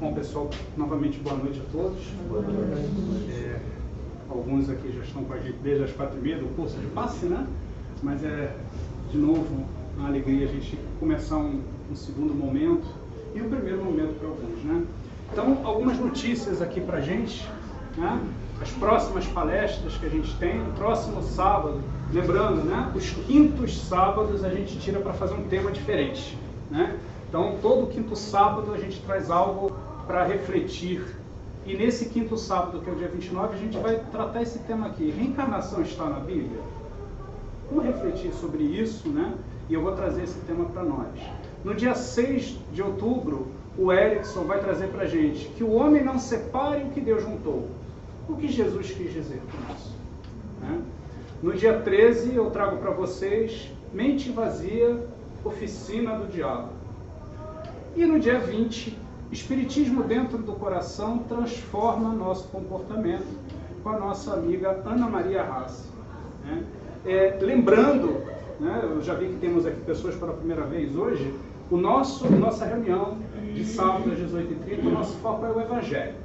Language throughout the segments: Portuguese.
Bom, pessoal, novamente boa noite a todos. Boa noite. Alguns aqui já estão com a gente desde as 4h30 do curso de passe, né? Mas de novo, uma alegria a gente começar um segundo momento e um primeiro momento para alguns, né? Então, algumas notícias aqui para a gente, né? As próximas palestras que a gente tem, no próximo sábado, lembrando, né? Os quintos sábados a gente tira para fazer um tema diferente, né? Então, todo quinto sábado a gente traz algo para refletir. E nesse quinto sábado, que é o dia 29, a gente vai tratar esse tema aqui. Reencarnação está na Bíblia? Vamos refletir sobre isso, né? E eu vou trazer esse tema para nós. No dia 6 de outubro, o Erickson vai trazer para a gente que o homem não separe o que Deus juntou. O que Jesus quis dizer com isso, né? No dia 13, eu trago para vocês Mente Vazia, Oficina do Diabo. E no dia 20, Espiritismo dentro do coração transforma nosso comportamento, com a nossa amiga Ana Maria Rassi, né? Lembrando, né, eu já vi que temos aqui pessoas pela primeira vez hoje, nossa reunião de sábado às 18h30, o nosso foco é o Evangelho.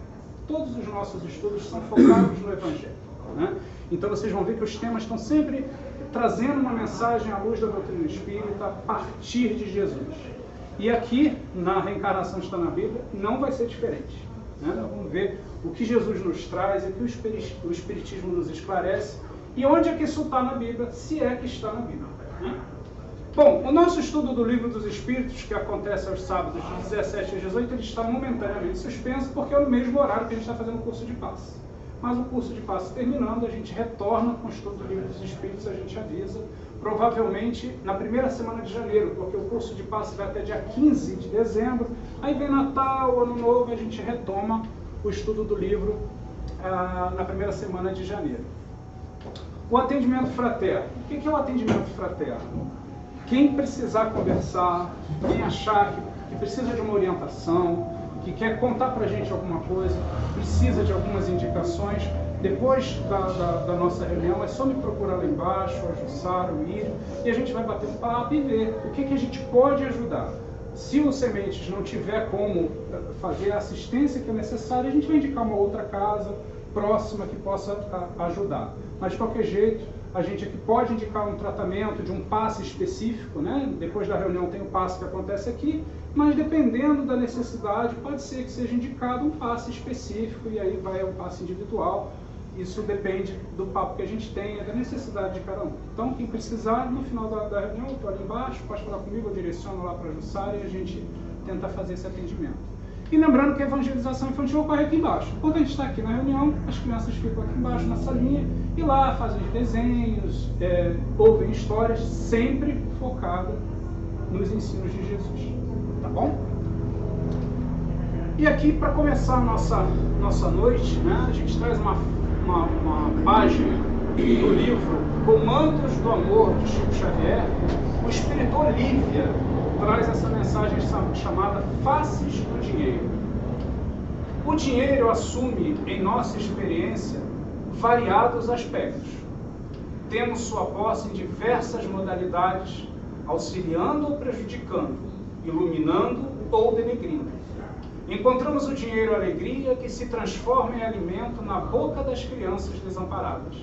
Todos os nossos estudos são focados no Evangelho, né? Então vocês vão ver que os temas estão sempre trazendo uma mensagem à luz da doutrina espírita a partir de Jesus. E aqui, na Reencarnação está na Bíblia, não vai ser diferente, né? Vamos ver o que Jesus nos traz e o que o Espiritismo nos esclarece e onde é que isso está na Bíblia, se é que está na Bíblia, né? Bom, o nosso estudo do Livro dos Espíritos, que acontece aos sábados de 17 às 18, ele está momentaneamente suspenso porque é no mesmo horário que a gente está fazendo o curso de passe. Mas o curso de passe terminando, a gente retorna com o estudo do Livro dos Espíritos, a gente avisa, provavelmente na primeira semana de janeiro, porque o curso de passe vai até dia 15 de dezembro, aí vem Natal, Ano Novo, a gente retoma o estudo do livro na primeira semana de janeiro. O atendimento fraterno. O que é o atendimento fraterno? Quem precisar conversar, quem achar que precisa de uma orientação, que quer contar para a gente alguma coisa, precisa de algumas indicações, depois da nossa reunião, é só me procurar lá embaixo, a Jussara, o Írio, e a gente vai bater um papo e ver o que a gente pode ajudar. Se o Sementes não tiver como fazer a assistência que é necessária, a gente vai indicar uma outra casa próxima que possa ajudar. Mas, de qualquer jeito, a gente aqui pode indicar um tratamento de um passe específico, né? Depois da reunião tem o passe que acontece aqui, mas dependendo da necessidade, pode ser que seja indicado um passe específico e aí vai um passe individual. Isso depende do papo que a gente tem, da necessidade de cada um. Então, quem precisar, no final da reunião, eu estou ali embaixo, pode falar comigo, eu direciono lá para a Jussara e a gente tenta fazer esse atendimento. E lembrando que a evangelização infantil ocorre aqui embaixo. Quando a gente está aqui na reunião, as crianças ficam aqui embaixo na salinha e lá fazem desenhos, ouvem histórias, sempre focada nos ensinos de Jesus. Tá bom? E aqui, para começar a nossa noite, né, a gente traz uma página do livro Comandos do Amor, de Chico Xavier. O espírito Olívia traz essa mensagem chamada Faces do Dinheiro. O dinheiro assume, em nossa experiência, variados aspectos. Temos sua posse em diversas modalidades, auxiliando ou prejudicando, iluminando ou denegrindo. Encontramos o dinheiro alegria que se transforma em alimento na boca das crianças desamparadas.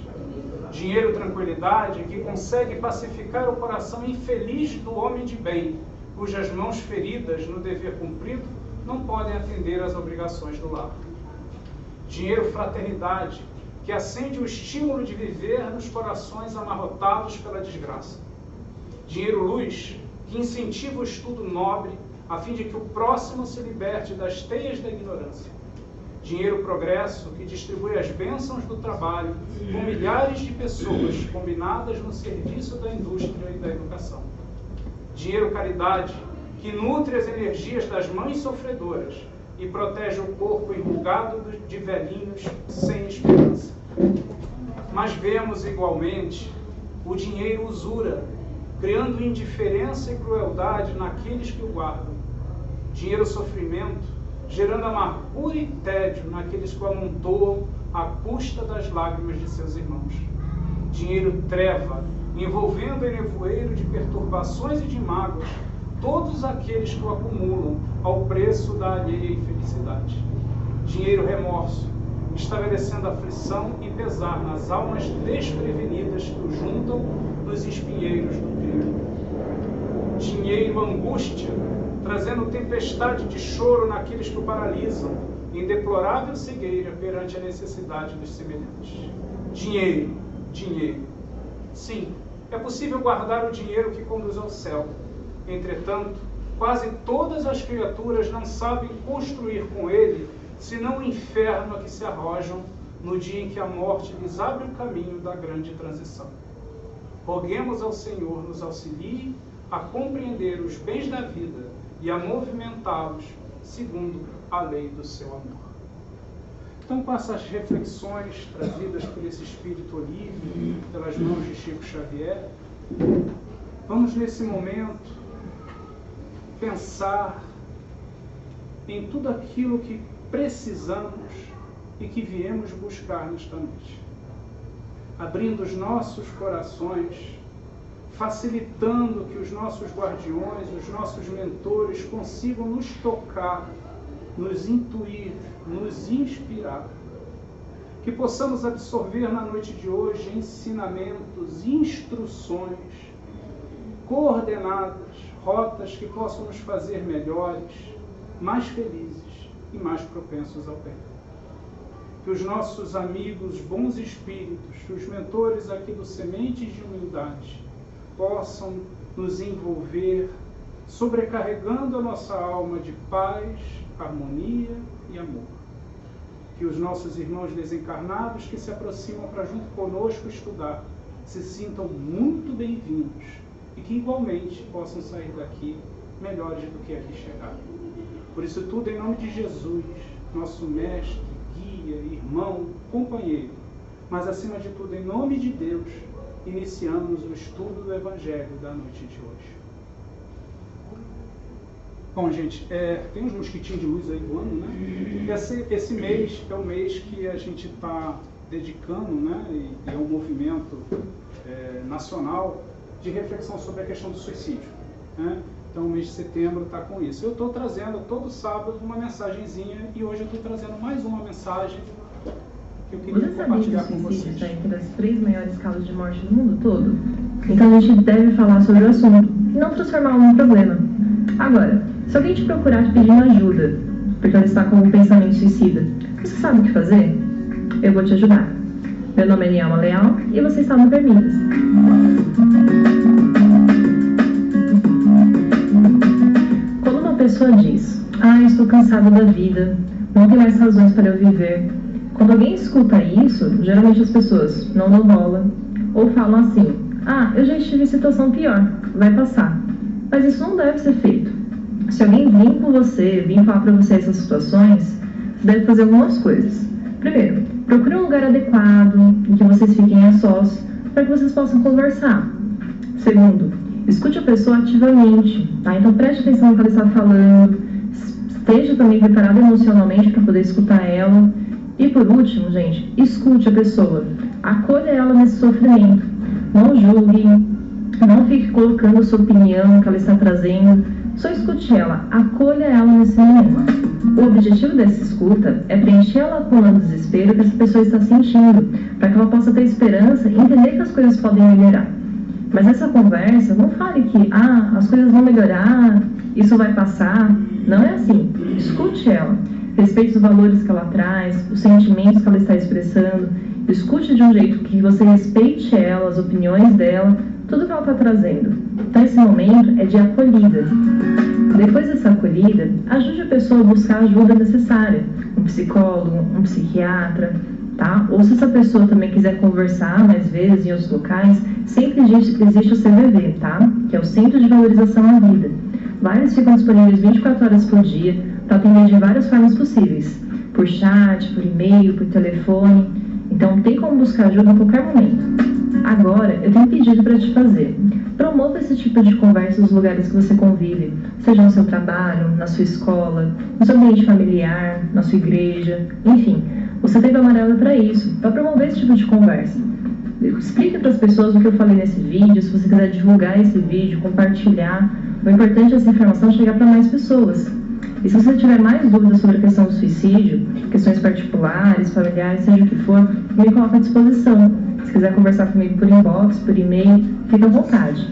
Dinheiro tranquilidade que consegue pacificar o coração infeliz do homem de bem, cujas mãos feridas no dever cumprido não podem atender às obrigações do lar. Dinheiro fraternidade que acende o estímulo de viver nos corações amarrotados pela desgraça. Dinheiro luz que incentiva o estudo nobre a fim de que o próximo se liberte das teias da ignorância. Dinheiro progresso que distribui as bênçãos do trabalho com milhares de pessoas combinadas no serviço da indústria e da educação. Dinheiro caridade que nutre as energias das mães sofredoras e protege o corpo enrugado de velhinhos sem esperança. Mas vemos igualmente o dinheiro usura, criando indiferença e crueldade naqueles que o guardam. Dinheiro sofrimento, gerando amargura e tédio naqueles que o amontoam à custa das lágrimas de seus irmãos. Dinheiro treva, envolvendo em nevoeiro de perturbações e de mágoas, todos aqueles que o acumulam ao preço da alheia infelicidade. Dinheiro remorso, estabelecendo aflição e pesar nas almas desprevenidas que o juntam nos espinheiros do crime. Dinheiro angústia, trazendo tempestade de choro naqueles que o paralisam, em deplorável cegueira perante a necessidade dos semelhantes. Dinheiro, dinheiro. Sim, é possível guardar o dinheiro que conduz ao céu. Entretanto, quase todas as criaturas não sabem construir com ele senão o inferno a que se arrojam no dia em que a morte lhes abre o caminho da grande transição. Roguemos ao Senhor nos auxilie a compreender os bens da vida e a movimentá-los segundo a lei do seu amor. Então, com essas reflexões trazidas por esse Espírito Olívio, pelas mãos de Chico Xavier, vamos nesse momento pensar em tudo aquilo que precisamos e que viemos buscar nesta noite. Abrindo os nossos corações, facilitando que os nossos guardiões, os nossos mentores consigam nos tocar, nos intuir, nos inspirar. Que possamos absorver na noite de hoje ensinamentos, instruções, coordenadas, rotas que possam nos fazer melhores, mais felizes e mais propensos ao bem. Que os nossos amigos, bons espíritos, os mentores aqui do Sementes de Humildade, possam nos envolver, sobrecarregando a nossa alma de paz, harmonia e amor. Que os nossos irmãos desencarnados que se aproximam para junto conosco estudar, se sintam muito bem-vindos e que igualmente possam sair daqui melhores do que aqui chegaram. Por isso tudo em nome de Jesus, nosso mestre, guia, irmão, companheiro, mas acima de tudo em nome de Deus, iniciamos o estudo do Evangelho da noite de hoje. Bom, gente, tem uns mosquitinhos de luz aí voando, né? Esse mês é o mês que a gente está dedicando, né? E é um movimento nacional de reflexão sobre a questão do suicídio, né? Então, o mês de setembro está com isso. Eu estou trazendo todo sábado uma mensagenzinha e hoje eu estou trazendo mais uma mensagem que eu queria compartilhar com vocês. Você sabia que o suicídio está entre as 3 maiores causas de morte no mundo todo? Então, a gente deve falar sobre o assunto e não transformá-lo num problema. Agora, se alguém te procurar te pedindo ajuda, porque ela está com um pensamento suicida, você sabe o que fazer? Eu vou te ajudar. Meu nome é Nielma Leal e você está no Permitas. Quando uma pessoa diz, estou cansada da vida, não tem mais razões para eu viver, quando alguém escuta isso, geralmente as pessoas não dão bola, ou falam assim, eu já estive em situação pior, vai passar. Mas isso não deve ser feito. Se alguém vir com você, vir falar para você essas situações, você deve fazer algumas coisas. Primeiro, procure um lugar adequado, em que vocês fiquem a sós, para que vocês possam conversar. Segundo, escute a pessoa ativamente, tá? Então preste atenção no que ela está falando, esteja também preparado emocionalmente para poder escutar ela. E por último, gente, escute a pessoa, acolha ela nesse sofrimento, não julgue, não fique colocando a sua opinião que ela está trazendo, só escute ela, acolha ela nesse momento. O objetivo dessa escuta é preencher a lacuna do desespero que essa pessoa está sentindo, para que ela possa ter esperança e entender que as coisas podem melhorar. Mas essa conversa, não fale que, as coisas vão melhorar, isso vai passar. Não é assim. Escute ela, respeite os valores que ela traz, os sentimentos que ela está expressando, escute de um jeito que você respeite ela, as opiniões dela, tudo que ela está trazendo. Então, esse momento é de acolhida. Depois dessa acolhida, ajude a pessoa a buscar a ajuda necessária. Um psicólogo, um psiquiatra, tá? Ou se essa pessoa também quiser conversar mais vezes em outros locais, sempre existe o CVV, tá? Que é o Centro de Valorização à Vida. Vários ficam disponíveis 24 horas por dia para atender de várias formas possíveis. Por chat, por e-mail, por telefone. Então, tem como buscar ajuda a qualquer momento. Agora, eu tenho um pedido para te fazer. Promova esse tipo de conversa nos lugares que você convive, seja no seu trabalho, na sua escola, no seu ambiente familiar, na sua igreja, enfim. O Setembro Amarelo é para isso, para promover esse tipo de conversa. Explique para as pessoas o que eu falei nesse vídeo, se você quiser divulgar esse vídeo, compartilhar, O importante é essa informação chegar para mais pessoas. E se você tiver mais dúvidas sobre a questão do suicídio, questões particulares, familiares, seja o que for, me coloca à disposição. Se quiser conversar comigo por inbox, por e-mail, fica à vontade.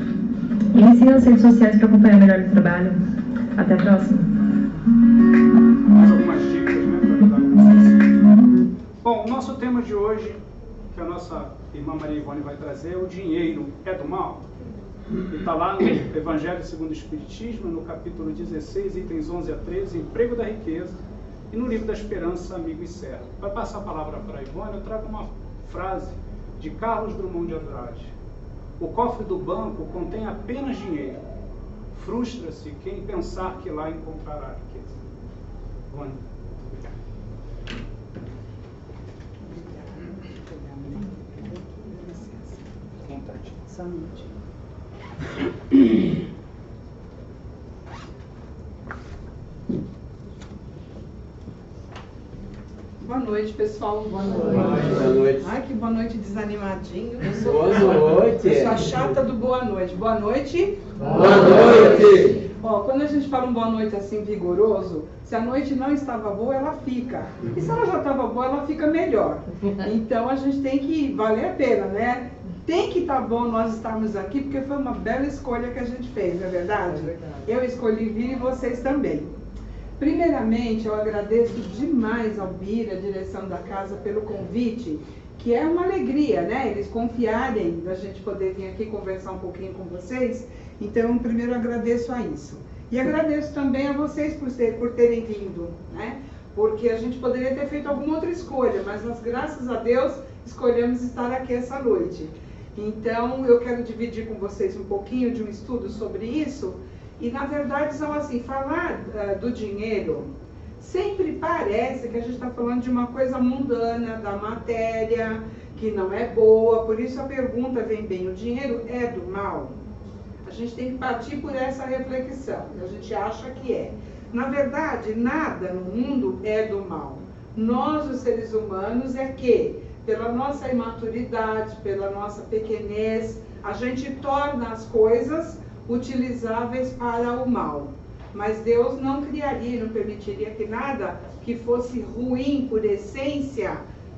E me siga nas redes sociais para acompanhar melhor o trabalho. Até a próxima. Mais algumas dicas, né, para ajudar. Bom, o nosso tema de hoje, que a nossa irmã Maria Ivone vai trazer, é o dinheiro é do mal. Ele está lá no Evangelho segundo o Espiritismo, no capítulo 16, itens 11 a 13, Emprego da Riqueza, e no livro da Esperança, Amigo e Servo. Para passar a palavra para a Ivone, eu trago uma frase de Carlos Drummond de Andrade. O cofre do banco contém apenas dinheiro. Frustra-se quem pensar que lá encontrará riqueza. Ivone. Vontade. Só um minutinho. Boa noite, pessoal. Boa noite. Boa noite. Ai, que boa noite desanimadinho. Boa noite. Eu sou a chata do boa noite. Boa noite. Boa noite. Ó, quando a gente fala um boa noite assim vigoroso, se a noite não estava boa, ela fica. E se ela já estava boa, ela fica melhor. Então a gente tem que valer a pena, né? Tem que estar bom nós estarmos aqui, porque foi uma bela escolha que a gente fez, não é verdade? É verdade. Eu escolhi vir e vocês também. Primeiramente, eu agradeço demais ao Bira, a direção da casa, pelo convite, que é uma alegria, né? Eles confiarem da gente poder vir aqui conversar um pouquinho com vocês. Então, primeiro eu agradeço a isso. E agradeço também a vocês por terem vindo, né? Porque a gente poderia ter feito alguma outra escolha, mas nós, graças a Deus, escolhemos estar aqui essa noite. Então, eu quero dividir com vocês um pouquinho de um estudo sobre isso. E, na verdade, são assim, falar do dinheiro sempre parece que a gente está falando de uma coisa mundana, da matéria, que não é boa. Por isso a pergunta vem bem, o dinheiro é do mal? A gente tem que partir por essa reflexão, a gente acha que é. Na verdade, nada no mundo é do mal. Nós, os seres humanos, é que, pela nossa imaturidade, pela nossa pequenez, a gente torna as coisas utilizáveis para o mal. Mas Deus não criaria, não permitiria que nada que fosse ruim por essência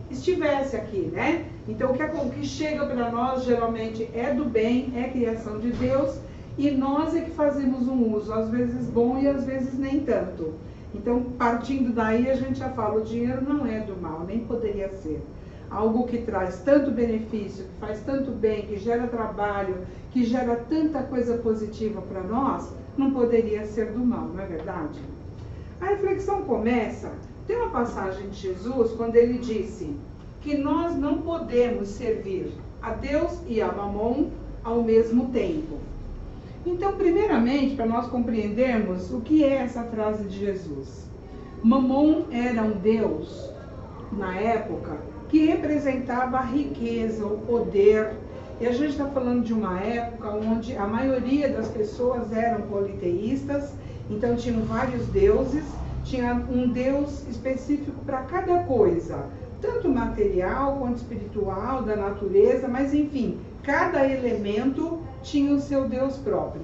estivesse aqui, né? Então o que chega para nós geralmente é do bem, é criação de Deus, e nós é que fazemos um uso, às vezes bom e às vezes nem tanto. Então, partindo daí, a gente já fala, o dinheiro não é do mal, nem poderia ser. Algo que traz tanto benefício, que faz tanto bem, que gera trabalho, que gera tanta coisa positiva para nós, não poderia ser do mal, não é verdade? A reflexão começa, tem uma passagem de Jesus, quando ele disse que nós não podemos servir a Deus e a Mamon ao mesmo tempo. Então, primeiramente, para nós compreendermos o que é essa frase de Jesus. Mamon era um deus, na época, que representava a riqueza, o poder. E a gente está falando de uma época onde a maioria das pessoas eram politeístas, então tinham vários deuses, tinha um deus específico para cada coisa, tanto material quanto espiritual, da natureza, mas enfim, cada elemento tinha o seu deus próprio.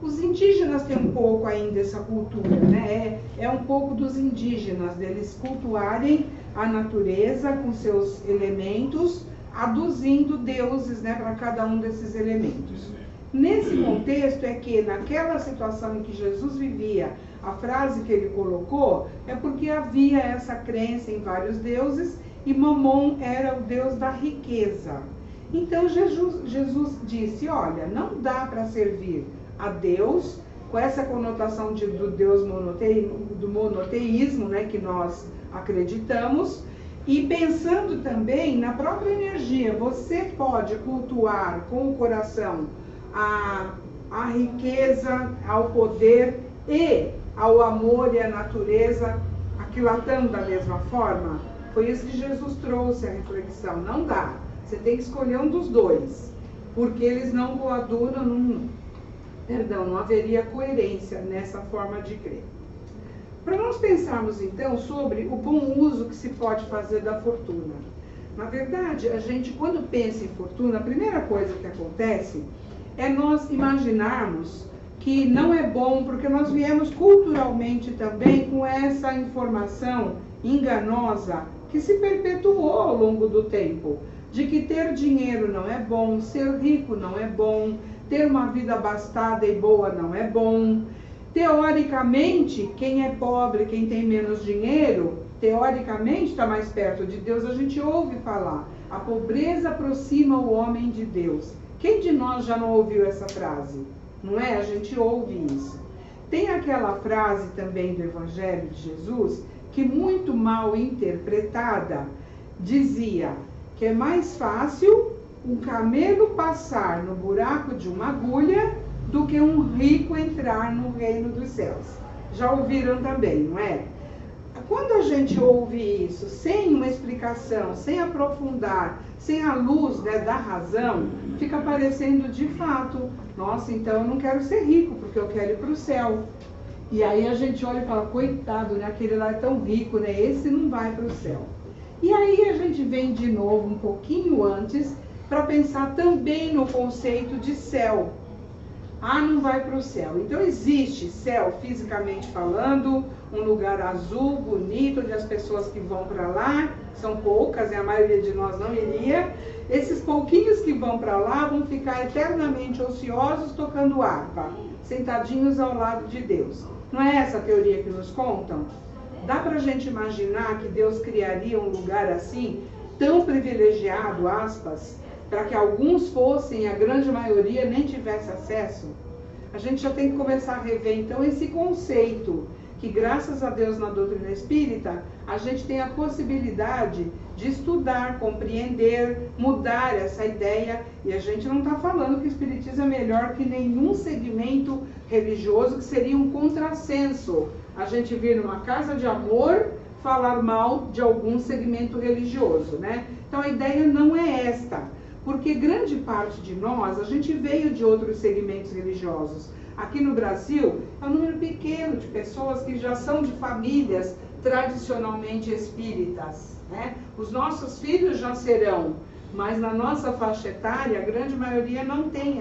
Os indígenas têm um pouco ainda essa cultura, né? É um pouco dos indígenas, deles cultuarem a natureza com seus elementos, aduzindo deuses, né, para cada um desses elementos. Nesse contexto é que, naquela situação em que Jesus vivia, a frase que ele colocou é porque havia essa crença em vários deuses e Mamon era o deus da riqueza. Então Jesus disse, olha, não dá para servir a Deus com essa conotação do Deus do monoteísmo, né, que nós acreditamos, e pensando também na própria energia. Você pode cultuar com o coração a riqueza, ao poder e ao amor e à natureza, aquilatando da mesma forma. Foi isso que Jesus trouxe a reflexão. Não dá. Você tem que escolher um dos dois, porque eles não coadunam, não haveria coerência nessa forma de crer. Para nós pensarmos então sobre o bom uso que se pode fazer da fortuna. Na verdade, a gente quando pensa em fortuna, a primeira coisa que acontece é nós imaginarmos que não é bom, porque nós viemos culturalmente também com essa informação enganosa que se perpetuou ao longo do tempo, de que ter dinheiro não é bom, ser rico não é bom, ter uma vida abastada e boa não é bom. Teoricamente, quem é pobre, quem tem menos dinheiro, teoricamente está mais perto de Deus. A gente ouve falar, a pobreza aproxima o homem de Deus. Quem de nós já não ouviu essa frase? Não é? A gente ouve isso. Tem aquela frase também do Evangelho de Jesus, que muito mal interpretada, dizia que é mais fácil um camelo passar no buraco de uma agulha do que um rico entrar no reino dos céus. Já ouviram também, não é? Quando a gente ouve isso sem uma explicação, sem aprofundar, sem a luz, né, da razão, fica parecendo de fato, nossa, então eu não quero ser rico, porque eu quero ir para o céu. E aí a gente olha e fala, coitado, né, aquele lá é tão rico, né, esse não vai para o céu. E aí a gente vem de novo um pouquinho antes para pensar também no conceito de céu. Ah, não vai para o céu. Então existe céu, fisicamente falando, um lugar azul, bonito, onde as pessoas que vão para lá, são poucas, e a maioria de nós não iria. Esses pouquinhos que vão para lá vão ficar eternamente ociosos tocando harpa, sentadinhos ao lado de Deus. Não é essa a teoria que nos contam? Dá para a gente imaginar que Deus criaria um lugar assim, tão privilegiado, aspas, para que alguns fossem, a grande maioria nem tivesse acesso? A gente já tem que começar a rever, então, esse conceito, que graças a Deus na doutrina espírita, a gente tem a possibilidade de estudar, compreender, mudar essa ideia, e a gente não está falando que o espiritismo é melhor que nenhum segmento religioso, que seria um contrassenso a gente vir numa casa de amor falar mal de algum segmento religioso, né? Então a ideia não é esta, porque grande parte de nós, a gente veio de outros segmentos religiosos. Aqui no Brasil, é um número pequeno de pessoas que já são de famílias tradicionalmente espíritas, né? Os nossos filhos já serão, mas na nossa faixa etária, a grande maioria não tem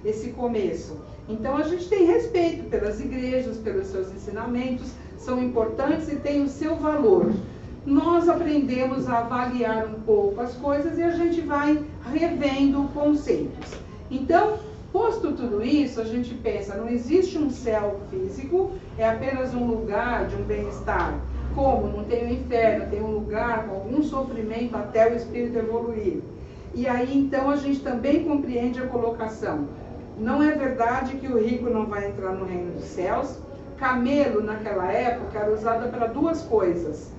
esse começo. Então a gente tem respeito pelas igrejas, pelos seus ensinamentos, são importantes e têm o seu valor. Nós aprendemos a avaliar um pouco as coisas e a gente vai revendo conceitos. Então, posto tudo isso, a gente pensa, não existe um céu físico, é apenas um lugar de um bem-estar. Como? Não tem o inferno, tem um lugar com algum sofrimento até o espírito evoluir. E aí, então, a gente também compreende a colocação. Não é verdade que o rico não vai entrar no reino dos céus. Camelo, naquela época, era usado para duas coisas.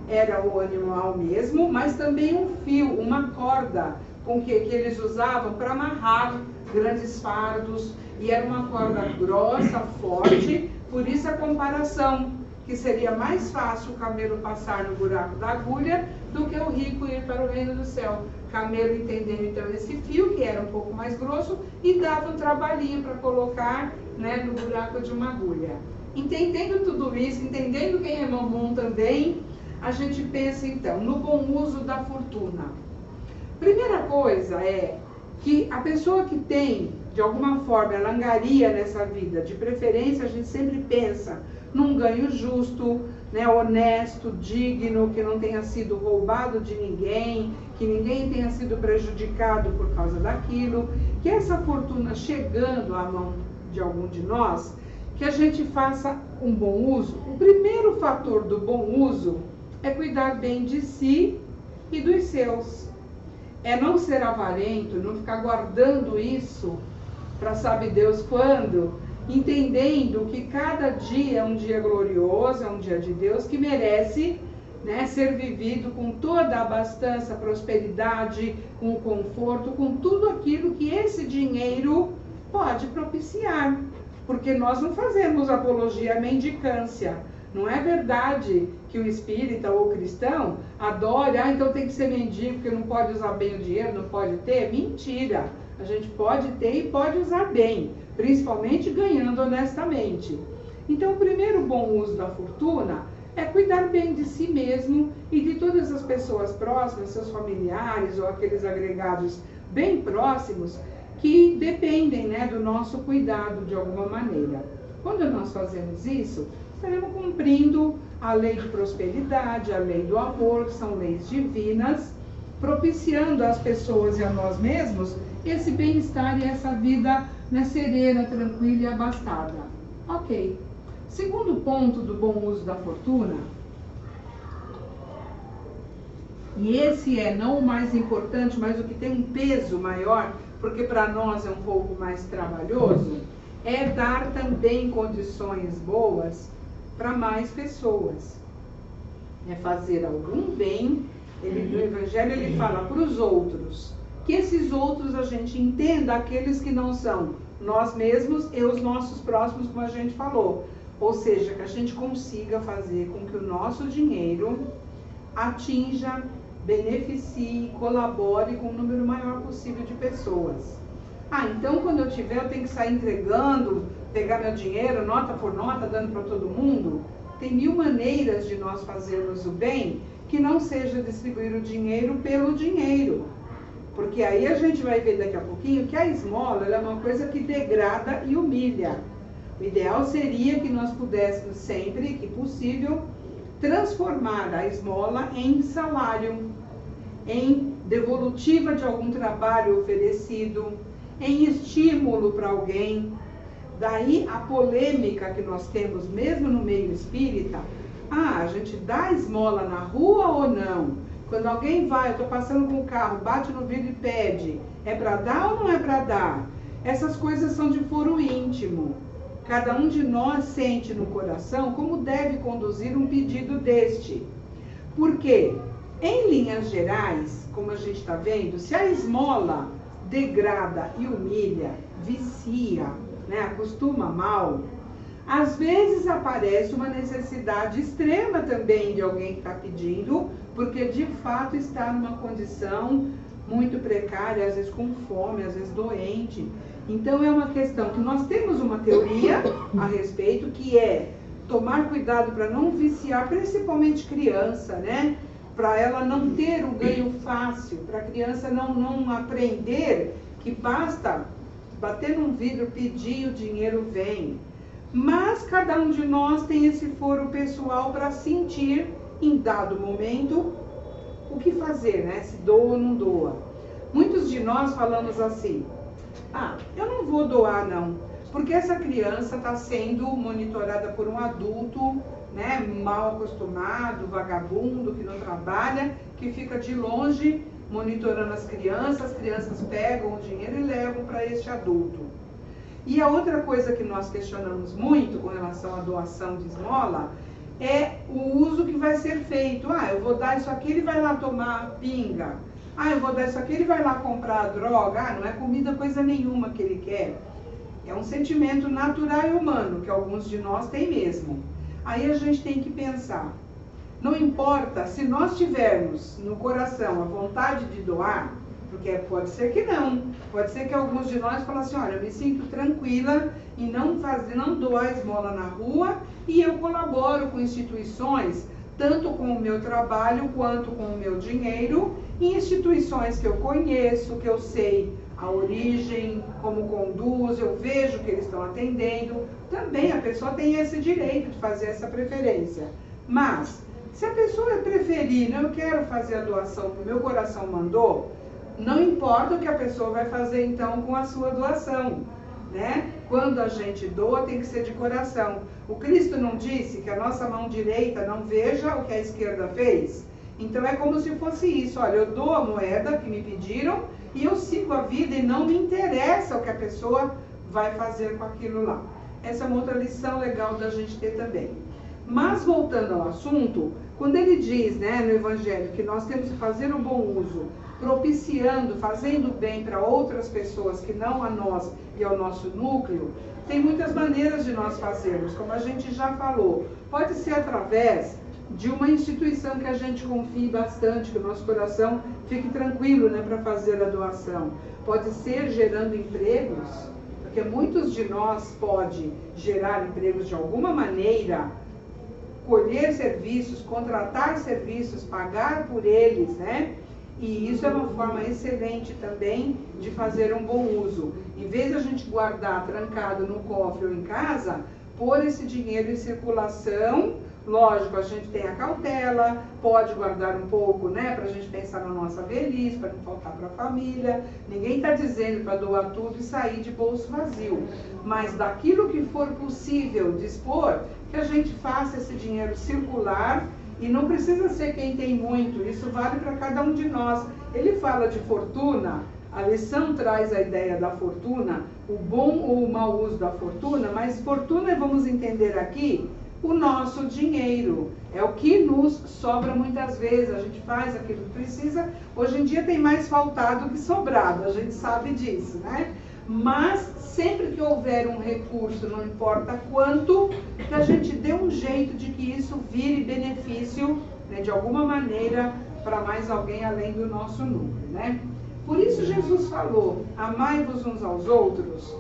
Era o animal mesmo, mas também um fio, uma corda, com que eles usavam para amarrar grandes fardos. E era uma corda grossa, forte, por isso a comparação, que seria mais fácil o camelo passar no buraco da agulha do que o rico ir para o reino do céu. Camelo entendendo então esse fio, que era um pouco mais grosso, e dava um trabalhinho para colocar, né, no buraco de uma agulha. Entendendo tudo isso, entendendo quem é Mamon também, a gente pensa então no bom uso da fortuna. Primeira coisa é que a pessoa que tem, de alguma forma, ela angaria nessa vida, de preferência a gente sempre pensa num ganho justo, né, honesto, digno, que não tenha sido roubado de ninguém, que ninguém tenha sido prejudicado por causa daquilo, que essa fortuna chegando à mão de algum de nós, que a gente faça um bom uso. O primeiro fator do bom uso é cuidar bem de si e dos seus. É não ser avarento, não ficar guardando isso para sabe Deus quando, entendendo que cada dia é um dia glorioso, é um dia de Deus que merece, né, ser vivido com toda a abastança, prosperidade, com conforto, com tudo aquilo que esse dinheiro pode propiciar. Porque nós não fazemos apologia à mendicância. Não é verdade que o espírita ou o cristão adore, então tem que ser mendigo porque não pode usar bem o dinheiro, não pode ter. Mentira! A gente pode ter e pode usar bem, principalmente ganhando honestamente. Então o primeiro bom uso da fortuna é cuidar bem de si mesmo e de todas as pessoas próximas, seus familiares ou aqueles agregados bem próximos, que dependem, né, do nosso cuidado de alguma maneira. Quando nós fazemos isso, estaremos cumprindo a lei de prosperidade, a lei do amor, que são leis divinas, propiciando às pessoas e a nós mesmos esse bem-estar e essa vida, né, serena, tranquila e abastada. Ok. Segundo ponto do bom uso da fortuna, e esse é não o mais importante, mas o que tem um peso maior, porque para nós é um pouco mais trabalhoso, é dar também condições boas para mais pessoas. É fazer algum bem. No Evangelho ele fala para os outros, que esses outros a gente entenda aqueles que não são nós mesmos e os nossos próximos, como a gente falou. Ou seja, que a gente consiga fazer com que o nosso dinheiro atinja, beneficie, colabore com o número maior possível de pessoas. Então quando eu tiver, eu tenho que sair entregando, pegar meu dinheiro, nota por nota, dando para todo mundo. Tem 1000 maneiras de nós fazermos o bem, que não seja distribuir o dinheiro pelo dinheiro. Porque aí a gente vai ver daqui a pouquinho que a esmola é uma coisa que degrada e humilha. O ideal seria que nós pudéssemos sempre, que possível, transformar a esmola em salário, em devolutiva de algum trabalho oferecido, em estímulo para alguém. Daí a polêmica que nós temos mesmo no meio espírita, a gente dá esmola na rua ou não? Quando alguém vai, eu estou passando com o carro, bate no vidro e pede, é para dar ou não é para dar? Essas coisas são de foro íntimo. Cada um de nós sente no coração como deve conduzir um pedido deste. Por quê? Em linhas gerais, como a gente está vendo, se a esmola degrada e humilha, vicia, né, acostuma mal, às vezes aparece uma necessidade extrema também de alguém que está pedindo, porque de fato está numa condição muito precária, às vezes com fome, às vezes doente. Então é uma questão que nós temos uma teoria a respeito, que é tomar cuidado para não viciar, principalmente criança, né? Para ela não ter o ganho fácil, para a criança não aprender que basta bater num vidro, pedir, o dinheiro vem. Mas cada um de nós tem esse foro pessoal para sentir, em dado momento, o que fazer, né? Se doa ou não doa. Muitos de nós falamos assim, eu não vou doar não, porque essa criança está sendo monitorada por um adulto, né, mal acostumado, vagabundo, que não trabalha, que fica de longe monitorando as crianças pegam o dinheiro e levam para este adulto. E a outra coisa que nós questionamos muito com relação à doação de esmola é o uso que vai ser feito. Eu vou dar isso aqui, ele vai lá tomar pinga. Eu vou dar isso aqui, ele vai lá comprar droga. Não é comida coisa nenhuma que ele quer. É um sentimento natural e humano, que alguns de nós têm mesmo. Aí a gente tem que pensar, não importa se nós tivermos no coração a vontade de doar, porque pode ser que não. Pode ser que alguns de nós falem assim, olha, eu me sinto tranquila em não doar esmola na rua e eu colaboro com instituições, tanto com o meu trabalho quanto com o meu dinheiro, em instituições que eu conheço, que eu sei a origem, como conduz, eu vejo que eles estão atendendo. Também a pessoa tem esse direito de fazer essa preferência. Mas, se a pessoa preferir, eu quero fazer a doação que o meu coração mandou, não importa o que a pessoa vai fazer então com a sua doação, né? Quando a gente doa, tem que ser de coração. O Cristo não disse que a nossa mão direita não veja o que a esquerda fez? Então é como se fosse isso, olha, eu dou a moeda que me pediram e eu sigo a vida e não me interessa o que a pessoa vai fazer com aquilo lá. Essa é uma outra lição legal da gente ter também. Mas voltando ao assunto, quando ele diz, né, no Evangelho que nós temos que fazer o bom uso, propiciando, fazendo bem para outras pessoas que não a nós e ao nosso núcleo, tem muitas maneiras de nós fazermos, como a gente já falou. Pode ser através de uma instituição que a gente confie bastante, que o nosso coração fique tranquilo, né, para fazer a doação. Pode ser gerando empregos, porque muitos de nós podem gerar empregos de alguma maneira, colher serviços, contratar serviços, pagar por eles, né? E isso é uma forma excelente também de fazer um bom uso. Em vez de a gente guardar trancado no cofre ou em casa, pôr esse dinheiro em circulação. Lógico, a gente tem a cautela, pode guardar um pouco, né, para a gente pensar na nossa velhice, para não faltar para a família. Ninguém está dizendo para doar tudo e sair de bolso vazio. Mas daquilo que for possível dispor, que a gente faça esse dinheiro circular. E não precisa ser quem tem muito, isso vale para cada um de nós. Ele fala de fortuna, a lição traz a ideia da fortuna, o bom ou o mau uso da fortuna, mas fortuna, vamos entender aqui, o nosso dinheiro. É o que nos sobra muitas vezes, a gente faz aquilo que precisa. Hoje em dia tem mais faltado que sobrado, a gente sabe disso, né? Mas sempre que houver um recurso, não importa quanto, que a gente dê um jeito de que isso vire benefício, né, de alguma maneira, para mais alguém além do nosso número, né? Por isso Jesus falou, amai-vos uns aos outros.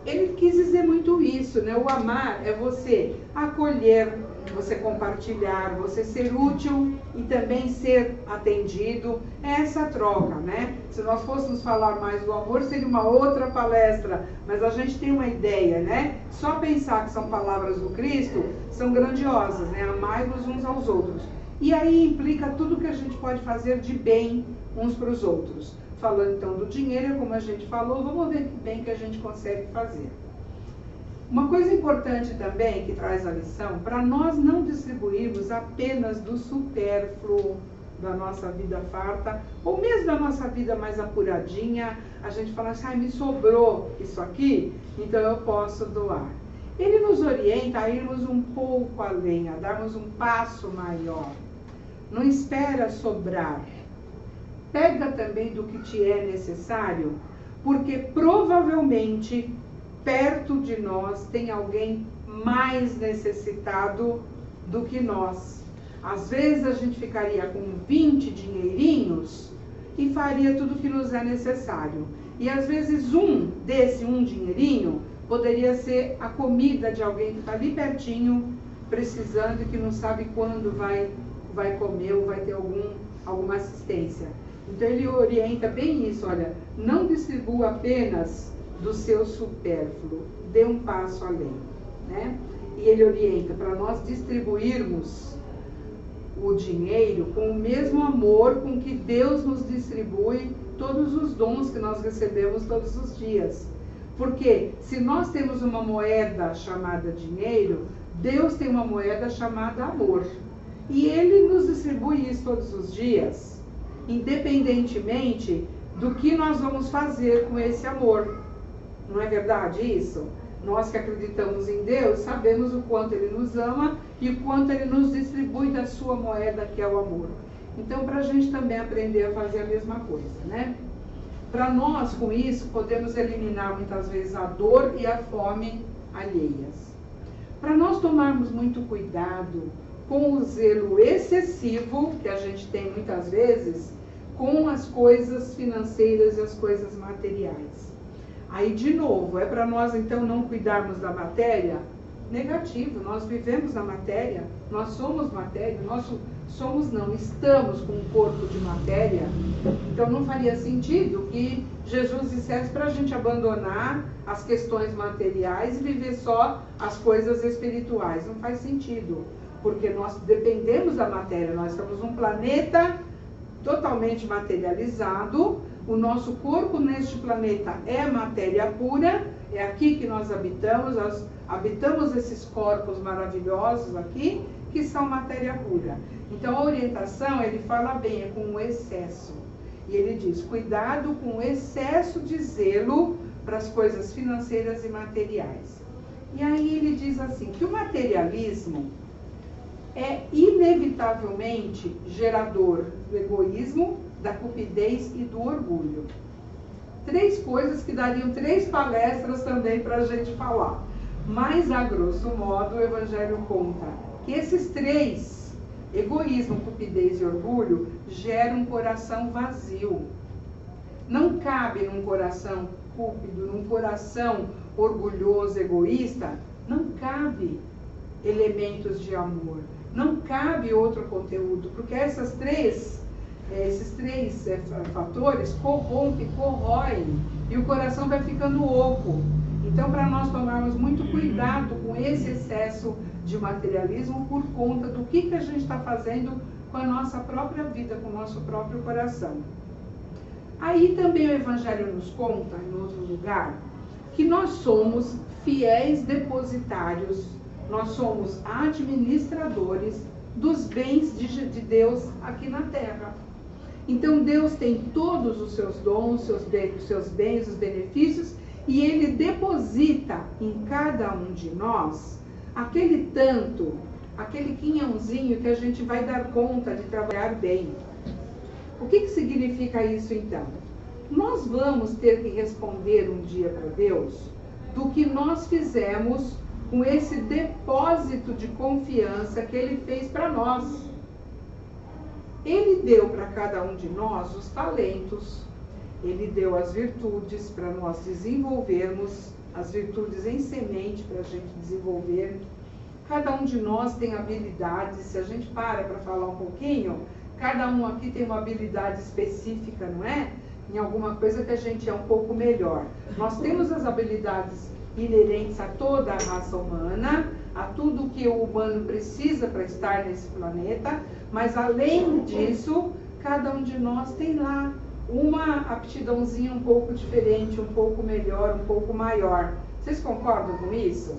Ele quis dizer muito isso, né? O amar é você acolher, você compartilhar, você ser útil e também ser atendido. É essa troca, né? Se nós fôssemos falar mais do amor, seria uma outra palestra, mas a gente tem uma ideia, né? Só pensar que são palavras do Cristo são grandiosas, né? Amai-vos uns aos outros. E aí implica tudo que a gente pode fazer de bem uns para os outros. Falando então do dinheiro, como a gente falou, vamos ver que bem que a gente consegue fazer. Uma coisa importante também que traz a lição, para nós não distribuirmos apenas do supérfluo da nossa vida farta, ou mesmo da nossa vida mais apuradinha, a gente fala assim, me sobrou isso aqui, então eu posso doar. Ele nos orienta a irmos um pouco além, a darmos um passo maior. Não espera sobrar. Pega também do que te é necessário, porque provavelmente perto de nós tem alguém mais necessitado do que nós. Às vezes a gente ficaria com 20 dinheirinhos e faria tudo o que nos é necessário. E às vezes um dinheirinho poderia ser a comida de alguém que está ali pertinho, precisando e que não sabe quando vai comer ou vai ter alguma assistência. Então ele orienta bem isso, olha, não distribua apenas do seu supérfluo, dê um passo além, né? E ele orienta para nós distribuirmos o dinheiro com o mesmo amor com que Deus nos distribui todos os dons que nós recebemos todos os dias. Porque se nós temos uma moeda chamada dinheiro, Deus tem uma moeda chamada amor. E Ele nos distribui isso todos os dias, independentemente do que nós vamos fazer com esse amor. Não é verdade isso? Nós que acreditamos em Deus, sabemos o quanto Ele nos ama e o quanto Ele nos distribui da sua moeda, que é o amor. Então, para a gente também aprender a fazer a mesma coisa, né? Para nós, com isso, podemos eliminar muitas vezes a dor e a fome alheias. Para nós tomarmos muito cuidado com o zelo excessivo que a gente tem muitas vezes com as coisas financeiras e as coisas materiais. Aí, de novo, é para nós, então, não cuidarmos da matéria? Negativo, nós vivemos na matéria, nós somos matéria, estamos com um corpo de matéria, então não faria sentido que Jesus dissesse para a gente abandonar as questões materiais e viver só as coisas espirituais. Não faz sentido, porque nós dependemos da matéria, nós estamos num planeta totalmente materializado, o nosso corpo neste planeta é matéria pura, é aqui que nós habitamos esses corpos maravilhosos aqui, que são matéria pura. Então a orientação, ele fala bem, é com o excesso. E ele diz, cuidado com o excesso de zelo para as coisas financeiras e materiais. E aí ele diz assim, que o materialismo é inevitavelmente gerador do egoísmo, da cupidez e do orgulho. 3 coisas que dariam 3 palestras também para a gente falar. Mas, a grosso modo, o Evangelho conta que esses 3, egoísmo, cupidez e orgulho, geram um coração vazio. Não cabe num coração cúpido, num coração orgulhoso, egoísta, não cabe elementos de amor, não cabe outro conteúdo, porque essas 3 esses três fatores corrompem, corroem, e o coração vai ficando oco. Então, para nós tomarmos muito cuidado com esse excesso de materialismo por conta do que a gente está fazendo com a nossa própria vida, com o nosso próprio coração. Aí também o Evangelho nos conta, em outro lugar, que nós somos fiéis depositários, nós somos administradores dos bens de Deus aqui na Terra. Então Deus tem todos os seus dons, os seus bens, os benefícios, e Ele deposita em cada um de nós aquele tanto, aquele quinhãozinho que a gente vai dar conta de trabalhar bem. O que significa isso então? Nós vamos ter que responder um dia para Deus do que nós fizemos com esse depósito de confiança que Ele fez para nós. Ele deu para cada um de nós os talentos, Ele deu as virtudes para nós desenvolvermos, as virtudes em semente para a gente desenvolver. Cada um de nós tem habilidades, se a gente para falar um pouquinho, cada um aqui tem uma habilidade específica, não é? Em alguma coisa que a gente é um pouco melhor. Nós temos as habilidades inerentes a toda a raça humana, a tudo que o humano precisa para estar nesse planeta, mas além disso, cada um de nós tem lá uma aptidãozinha um pouco diferente, um pouco melhor, um pouco maior. Vocês concordam com isso?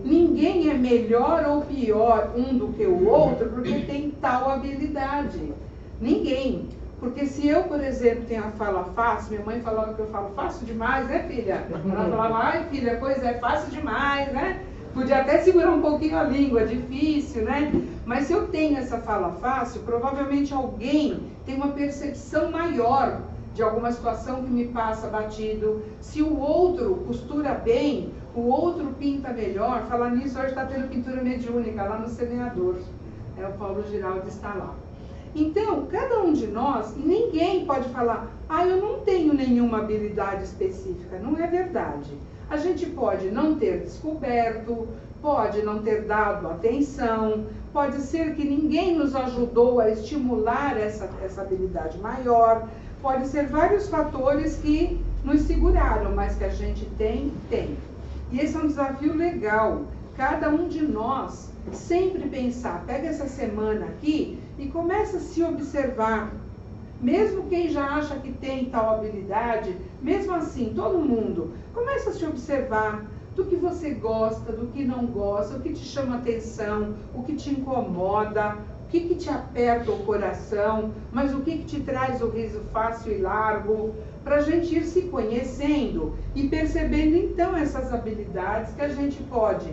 Ninguém é melhor ou pior um do que o outro porque tem tal habilidade. Ninguém. Porque se eu, por exemplo, tenho a fala fácil, minha mãe falava que eu falo fácil demais, né, filha? Ela falava, ai, filha, pois é, fácil demais, né? Podia até segurar um pouquinho a língua, difícil, né? Mas se eu tenho essa fala fácil, provavelmente alguém tem uma percepção maior de alguma situação que me passa batido. Se o outro costura bem, o outro pinta melhor. Falar nisso, hoje está tendo pintura mediúnica lá no Semeador. O Paulo Giraldi está lá. Então, cada um de nós, ninguém pode falar, eu não tenho nenhuma habilidade específica. Não é verdade. A gente pode não ter descoberto, pode não ter dado atenção, pode ser que ninguém nos ajudou a estimular essa habilidade maior, pode ser vários fatores que nos seguraram, mas que a gente tem. E esse é um desafio legal. Cada um de nós sempre pensar, pega essa semana aqui e começa a se observar. Mesmo quem já acha que tem tal habilidade, mesmo assim, todo mundo, começa a se observar do que você gosta, do que não gosta, o que te chama atenção, o que te incomoda, o que te aperta o coração, mas o que te traz o riso fácil e largo, para a gente ir se conhecendo e percebendo então essas habilidades que a gente pode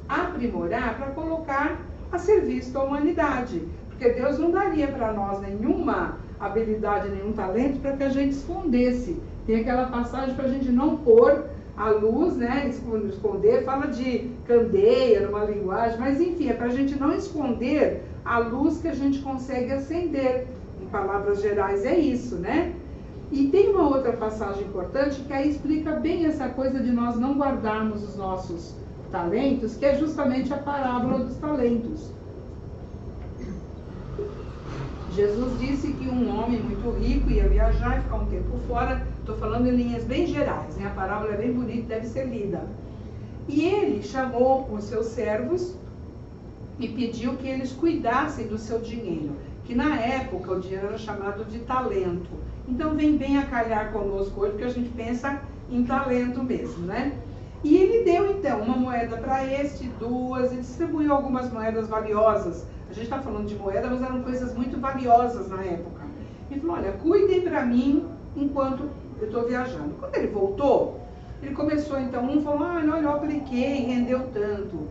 aprimorar para colocar a serviço da humanidade. Porque Deus não daria para nós nenhuma habilidade, nenhum talento para que a gente escondesse. Tem aquela passagem para a gente não pôr a luz, né? Esconder, fala de candeia numa linguagem, mas enfim, é para a gente não esconder a luz que a gente consegue acender. Em palavras gerais é isso, né? E tem uma outra passagem importante que aí explica bem essa coisa de nós não guardarmos os nossos talentos, que é justamente a parábola dos talentos. Jesus disse que um homem muito rico ia viajar e ficar um tempo fora. Estou falando em linhas bem gerais, né? A parábola é bem bonita, deve ser lida. E ele chamou os seus servos e pediu que eles cuidassem do seu dinheiro, que na época o dinheiro era chamado de talento. Então vem bem a calhar conosco hoje, porque a gente pensa em talento mesmo, né? E ele deu então uma moeda para este, duas, e distribuiu algumas moedas valiosas. A gente está falando de moeda, mas eram coisas muito valiosas na época. E falou, olha, cuidem para mim enquanto eu estou viajando. Quando ele voltou, ele começou então, um falou, olha, eu apliquei, rendeu tanto.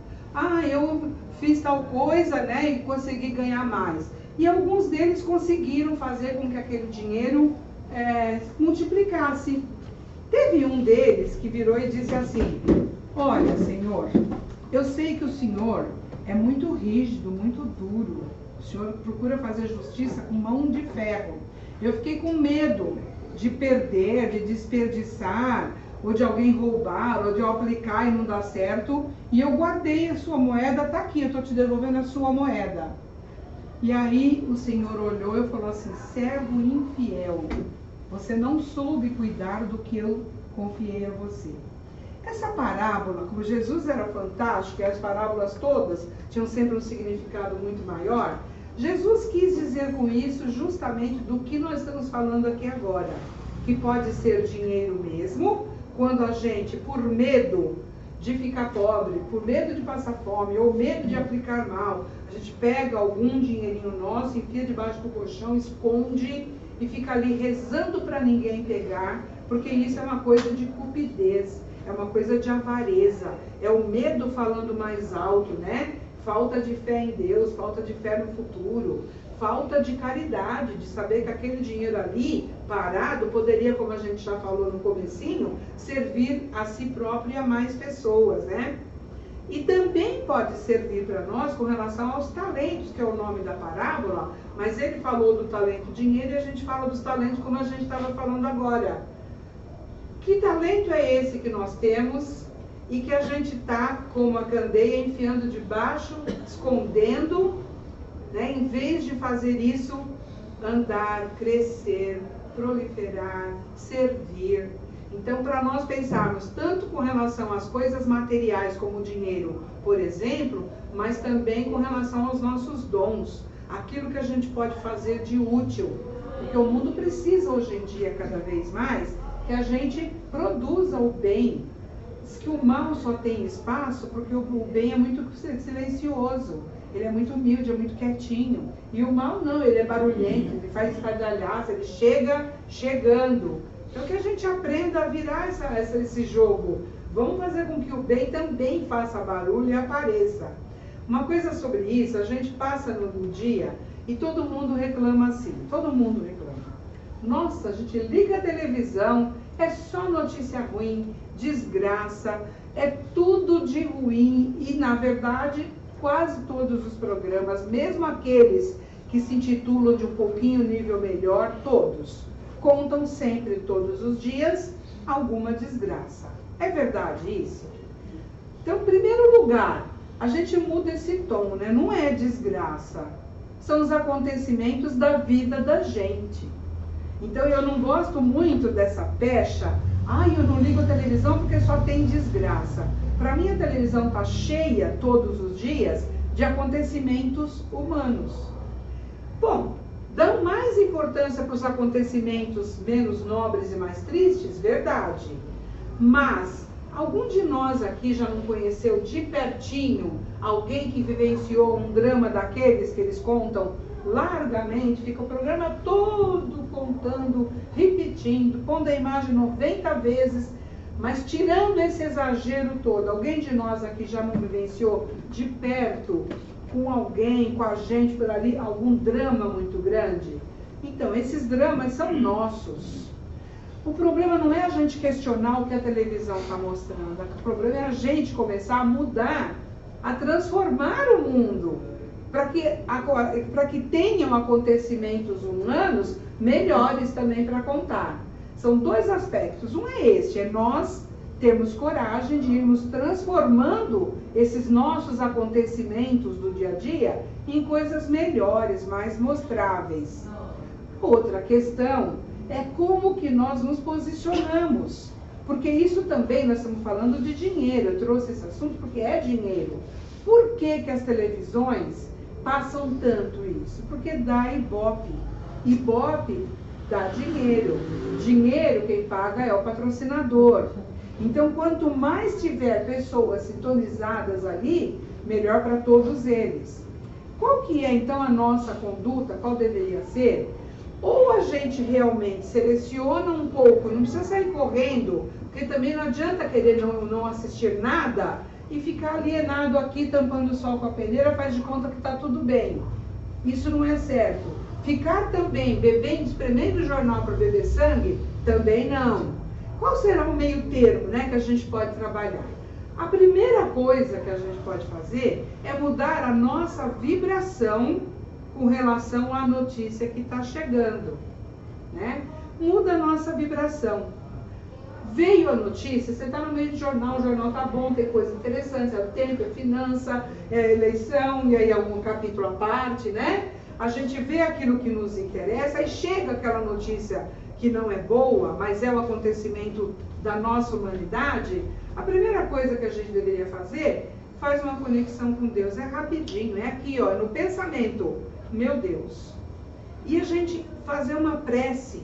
Eu fiz tal coisa, né, e consegui ganhar mais. E alguns deles conseguiram fazer com que aquele dinheiro multiplicasse. Teve um deles que virou e disse assim, olha, Senhor, eu sei que o Senhor é muito rígido, muito duro. O Senhor procura fazer justiça com mão de ferro. Eu fiquei com medo de perder, de desperdiçar, ou de alguém roubar, ou de eu aplicar e não dar certo. E eu guardei a sua moeda, está aqui, eu estou te devolvendo a sua moeda. E aí o Senhor olhou e falou assim: servo infiel, você não soube cuidar do que eu confiei a você. Essa parábola, como Jesus era fantástico, e as parábolas todas tinham sempre um significado muito maior, Jesus quis dizer com isso justamente do que nós estamos falando aqui agora, que pode ser dinheiro mesmo, quando a gente, por medo de ficar pobre, por medo de passar fome, ou medo de aplicar mal, a gente pega algum dinheirinho nosso, enfia debaixo do colchão, esconde e fica ali rezando para ninguém pegar, porque isso é uma coisa de cupidez, é uma coisa de avareza, é o medo falando mais alto, né? Falta de fé em Deus, falta de fé no futuro, falta de caridade, de saber que aquele dinheiro ali, parado, poderia, como a gente já falou no comecinho, servir a si próprio e a mais pessoas, né? E também pode servir para nós com relação aos talentos, que é o nome da parábola, mas ele falou do talento dinheiro e a gente fala dos talentos como a gente estava falando agora. Que talento é esse que nós temos e que a gente está, como a candeia, enfiando debaixo, escondendo, né? Em vez de fazer isso, andar, crescer, proliferar, servir. Então, para nós pensarmos tanto com relação às coisas materiais como o dinheiro, por exemplo, mas também com relação aos nossos dons, aquilo que a gente pode fazer de útil, porque o mundo precisa hoje em dia cada vez mais que a gente produza o bem. Diz que o mal só tem espaço porque o bem é muito silencioso, ele é muito humilde, é muito quietinho, e o mal não, ele é barulhento, ele faz estardalhaço, ele chega chegando. Então que a gente aprenda a virar esse jogo. Vamos fazer com que o bem também faça barulho e apareça. Uma coisa sobre isso, a gente passa no dia e todo mundo reclama assim, todo mundo reclama. Nossa, a gente liga a televisão, é só notícia ruim, desgraça, é tudo de ruim e, na verdade, quase todos os programas, mesmo aqueles que se intitulam de um pouquinho nível melhor, todos contam sempre, todos os dias, alguma desgraça. É verdade isso? Então, em primeiro lugar, a gente muda esse tom, né? Não é desgraça, são os acontecimentos da vida da gente. Então, eu não gosto muito dessa pecha, eu não ligo a televisão porque só tem desgraça. Para mim, a televisão está cheia, todos os dias, de acontecimentos humanos. Bom, dão mais importância para os acontecimentos menos nobres e mais tristes? Verdade. Mas, algum de nós aqui já não conheceu de pertinho alguém que vivenciou um drama daqueles que eles contam largamente, fica o programa todo contando, repetindo, pondo a imagem 90 vezes, mas tirando esse exagero todo, alguém de nós aqui já não vivenciou de perto, com alguém, com a gente por ali, algum drama muito grande? Então, esses dramas são nossos. O problema não é a gente questionar o que a televisão está mostrando, o problema é a gente começar a mudar, a transformar o mundo, para que tenham acontecimentos humanos melhores também para contar. São dois aspectos. Um é este, é nós termos coragem de irmos transformando esses nossos acontecimentos do dia a dia em coisas melhores, mais mostráveis. Outra questão é como que nós nos posicionamos. Porque isso também, nós estamos falando de dinheiro. Eu trouxe esse assunto porque é dinheiro. Por que que as televisões passam tanto isso? Porque dá Ibope. Ibope dá dinheiro. Dinheiro quem paga é o patrocinador. Então, quanto mais tiver pessoas sintonizadas ali, melhor para todos eles. Qual que é, então, a nossa conduta? Qual deveria ser? Ou a gente realmente seleciona um pouco, não precisa sair correndo, porque também não adianta querer não assistir nada e ficar alienado aqui, tampando o sol com a peneira, faz de conta que está tudo bem. Isso não é certo. Ficar também bebendo, espremendo o jornal para beber sangue, também não. Qual será o meio termo, né, que a gente pode trabalhar? A primeira coisa que a gente pode fazer é mudar a nossa vibração com relação à notícia que está chegando, né? Muda a nossa vibração. Veio a notícia, você está no meio do jornal, o jornal está bom, tem coisa interessante, é o tempo, é finança, é eleição, e aí algum capítulo à parte, né? a gente vê aquilo que nos interessa e chega aquela notícia que não é boa, mas é o acontecimento da nossa humanidade, a primeira coisa que a gente deveria fazer, faz uma conexão com Deus. É rapidinho, é aqui, ó, no pensamento, meu Deus. E a gente fazer uma prece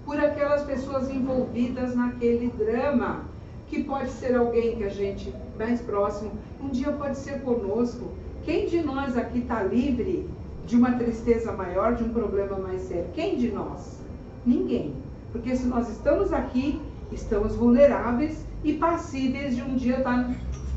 por aquelas pessoas envolvidas naquele drama, que pode ser alguém que a gente mais próximo, um dia pode ser conosco. Quem de nós aqui está livre de uma tristeza maior, de um problema mais sério? Quem de nós? Ninguém. Porque se nós estamos aqui, estamos vulneráveis e passíveis de um dia estar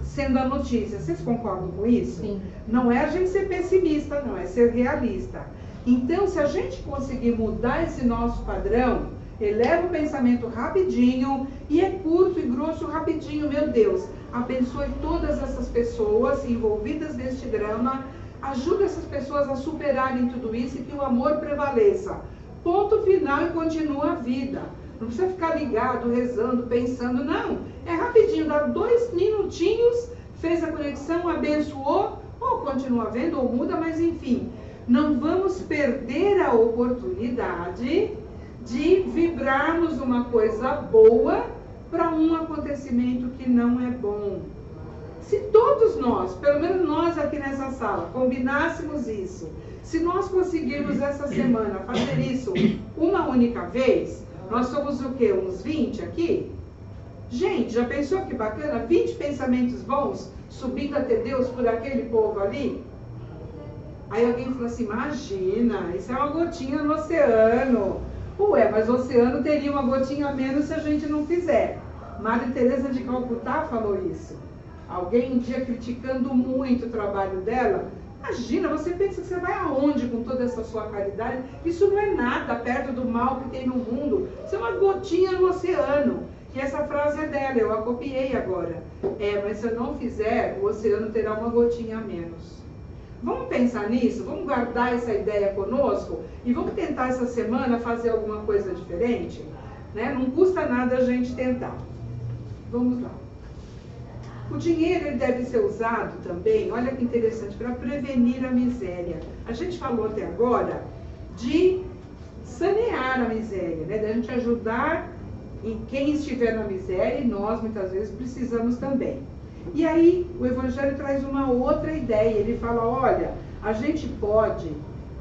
sendo a notícia. Vocês concordam com isso? Sim. Não é a gente ser pessimista, não, é ser realista. Então, se a gente conseguir mudar esse nosso padrão, eleva o pensamento rapidinho, e é curto e grosso rapidinho, meu Deus, abençoe todas essas pessoas envolvidas neste drama, ajuda essas pessoas a superarem tudo isso e que o amor prevaleça. Ponto final e continua a vida. Não precisa ficar ligado, rezando, pensando, não. É rapidinho, dá 2 minutinhos, fez a conexão, abençoou, ou continua vendo, ou muda, mas enfim. Não vamos perder a oportunidade de vibrarmos uma coisa boa para um acontecimento que não é bom. Se todos nós, pelo menos nós aqui nessa sala, combinássemos isso, se nós conseguirmos essa semana fazer isso uma única vez, nós somos o quê? Uns 20 aqui? Gente, já pensou que bacana? 20 pensamentos bons subindo até Deus por aquele povo ali? Aí alguém falou assim, imagina, isso é uma gotinha no oceano. Ué, mas o oceano teria uma gotinha a menos se a gente não fizer. Madre Teresa de Calcutá falou isso. Alguém um dia criticando muito o trabalho dela. Imagina, você pensa que você vai aonde com toda essa sua caridade? Isso não é nada perto do mal que tem no mundo. Isso é uma gotinha no oceano. E essa frase é dela, eu a copiei agora. Mas se eu não fizer, o oceano terá uma gotinha a menos. Vamos pensar nisso? Vamos guardar essa ideia conosco? E vamos tentar essa semana fazer alguma coisa diferente? Né? Não custa nada a gente tentar. Vamos lá. O dinheiro ele deve ser usado também, olha que interessante, para prevenir a miséria. A gente falou até agora de sanear a miséria, né? Da gente ajudar em quem estiver na miséria, e nós muitas vezes precisamos também. E aí o Evangelho traz uma outra ideia, ele fala, olha, a gente pode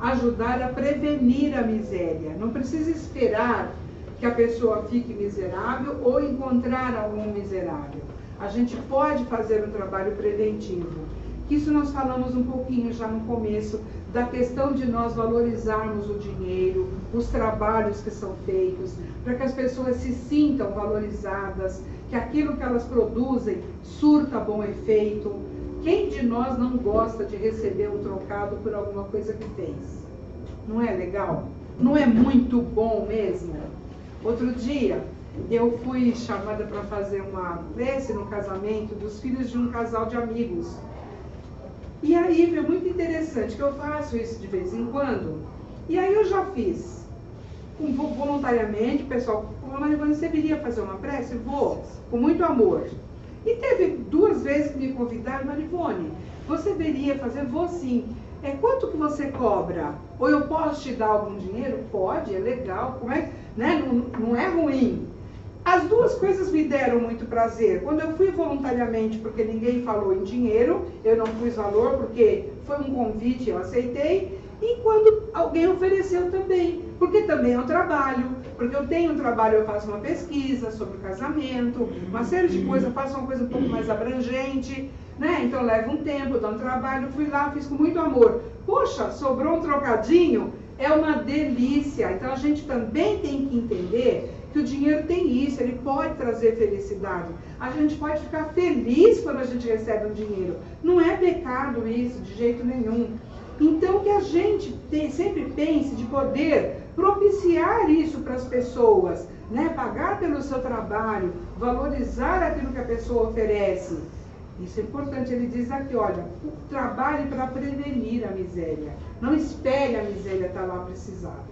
ajudar a prevenir a miséria, não precisa esperar que a pessoa fique miserável ou encontrar algum miserável. A gente pode fazer um trabalho preventivo. Isso nós falamos um pouquinho já no começo, da questão de nós valorizarmos o dinheiro, os trabalhos que são feitos, para que as pessoas se sintam valorizadas, que aquilo que elas produzem surta bom efeito. Quem de nós não gosta de receber um trocado por alguma coisa que fez? Não é legal? Não é muito bom mesmo? Outro dia, eu fui chamada para fazer uma prece no casamento dos filhos de um casal de amigos. E aí foi muito interessante, que eu faço isso de vez em quando. E aí eu já fiz voluntariamente, o pessoal falou, mas você viria fazer uma prece? Vou, com muito amor. E teve 2 vezes que me convidaram, Marivone, você viria fazer? Vou sim. Quanto que você cobra? Ou eu posso te dar algum dinheiro? Pode, é legal, como é, né? Não é ruim. As 2 coisas me deram muito prazer. Quando eu fui voluntariamente, porque ninguém falou em dinheiro, eu não pus valor, porque foi um convite, eu aceitei. E quando alguém ofereceu também, porque também é um trabalho, porque eu tenho um trabalho, eu faço uma pesquisa sobre o casamento, uma série de coisas, faço uma coisa um pouco mais abrangente, né? Então leva um tempo, dá um trabalho, fui lá, fiz com muito amor. Poxa, sobrou um trocadinho, é uma delícia. Então a gente também tem que entender que o dinheiro tem isso, ele pode trazer felicidade. A gente pode ficar feliz quando a gente recebe um dinheiro. Não é pecado isso, de jeito nenhum. Então que a gente sempre pense de poder propiciar isso para as pessoas, né? Pagar pelo seu trabalho, valorizar aquilo que a pessoa oferece. Isso é importante, ele diz aqui, olha, trabalhe para prevenir a miséria. Não espere a miséria estar lá precisada.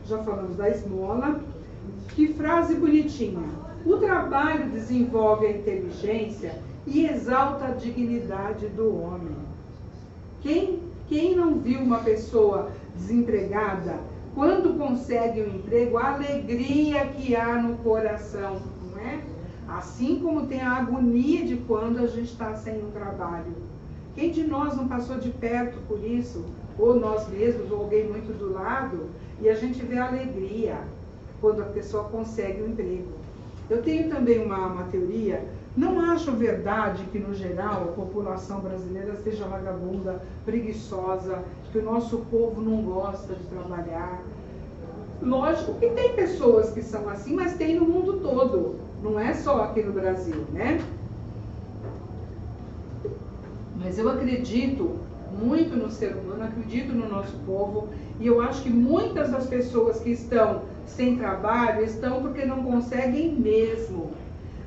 Já falamos da esmola. Que frase bonitinha. O trabalho desenvolve a inteligência e exalta a dignidade do homem. Quem não viu uma pessoa desempregada, quando consegue um emprego, a alegria que há no coração, não é? Assim como tem a agonia de quando a gente está sem um trabalho. Quem de nós não passou de perto por isso? Ou nós mesmos, ou alguém muito do lado, e a gente vê a alegria quando a pessoa consegue um emprego. Eu tenho também uma teoria. Não acho verdade que, no geral, a população brasileira seja vagabunda, preguiçosa, que o nosso povo não gosta de trabalhar. Lógico que tem pessoas que são assim, mas tem no mundo todo. Não é só aqui no Brasil, né? Mas eu acredito muito no ser humano, acredito no nosso povo, e eu acho que muitas das pessoas que estão sem trabalho estão porque não conseguem mesmo.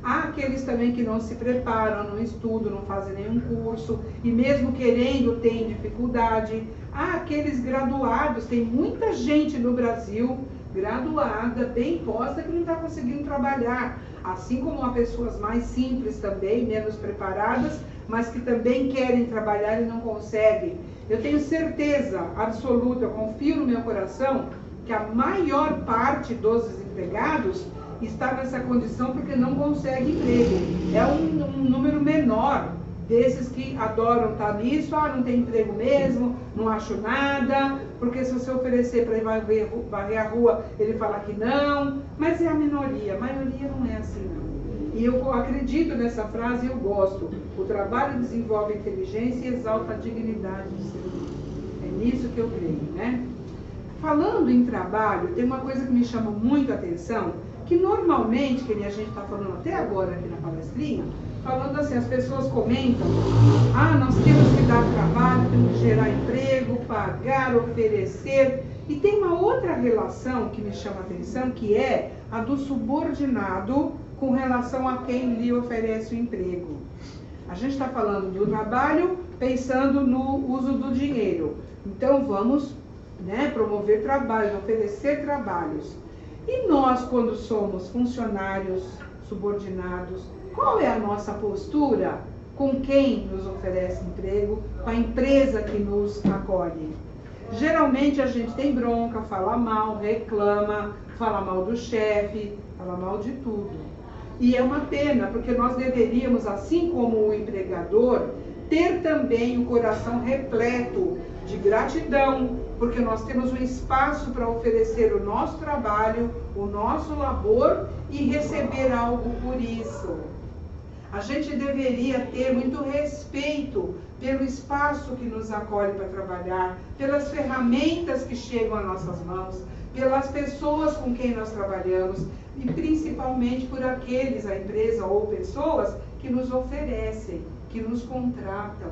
Há aqueles também que não se preparam, não estudam, não fazem nenhum curso, e mesmo querendo têm dificuldade. Há aqueles graduados, tem muita gente no Brasil graduada, bem posta, que não está conseguindo trabalhar. Assim como há pessoas mais simples também, menos preparadas, mas que também querem trabalhar e não conseguem. Eu tenho certeza absoluta, eu confio no meu coração, que a maior parte dos desempregados está nessa condição porque não consegue emprego. É um número menor desses que adoram estar nisso, não tem emprego mesmo, não acho nada, porque se você oferecer para ele varrer a rua, ele fala que não, mas é a minoria, a maioria não é assim não. E eu acredito nessa frase e eu gosto. O trabalho desenvolve a inteligência e exalta a dignidade do ser humano. É nisso que eu creio, né? Falando em trabalho, tem uma coisa que me chama muito a atenção, que normalmente, que a gente está falando até agora aqui na palestrinha, falando assim, as pessoas comentam, nós temos que dar trabalho, temos que gerar emprego, pagar, oferecer. E tem uma outra relação que me chama a atenção, que é a do subordinado com relação a quem lhe oferece o emprego. A gente está falando do trabalho pensando no uso do dinheiro. Então vamos, promover trabalho, oferecer trabalhos. E nós, quando somos funcionários subordinados, qual é a nossa postura com quem nos oferece emprego, com a empresa que nos acolhe? Geralmente a gente tem bronca, fala mal, reclama, fala mal do chefe, fala mal de tudo. E é uma pena, porque nós deveríamos, assim como o empregador, ter também o coração repleto de gratidão, porque nós temos um espaço para oferecer o nosso trabalho, o nosso labor e receber algo por isso. A gente deveria ter muito respeito pelo espaço que nos acolhe para trabalhar, pelas ferramentas que chegam às nossas mãos, pelas pessoas com quem nós trabalhamos e principalmente por aqueles, a empresa ou pessoas que nos oferecem, que nos contratam.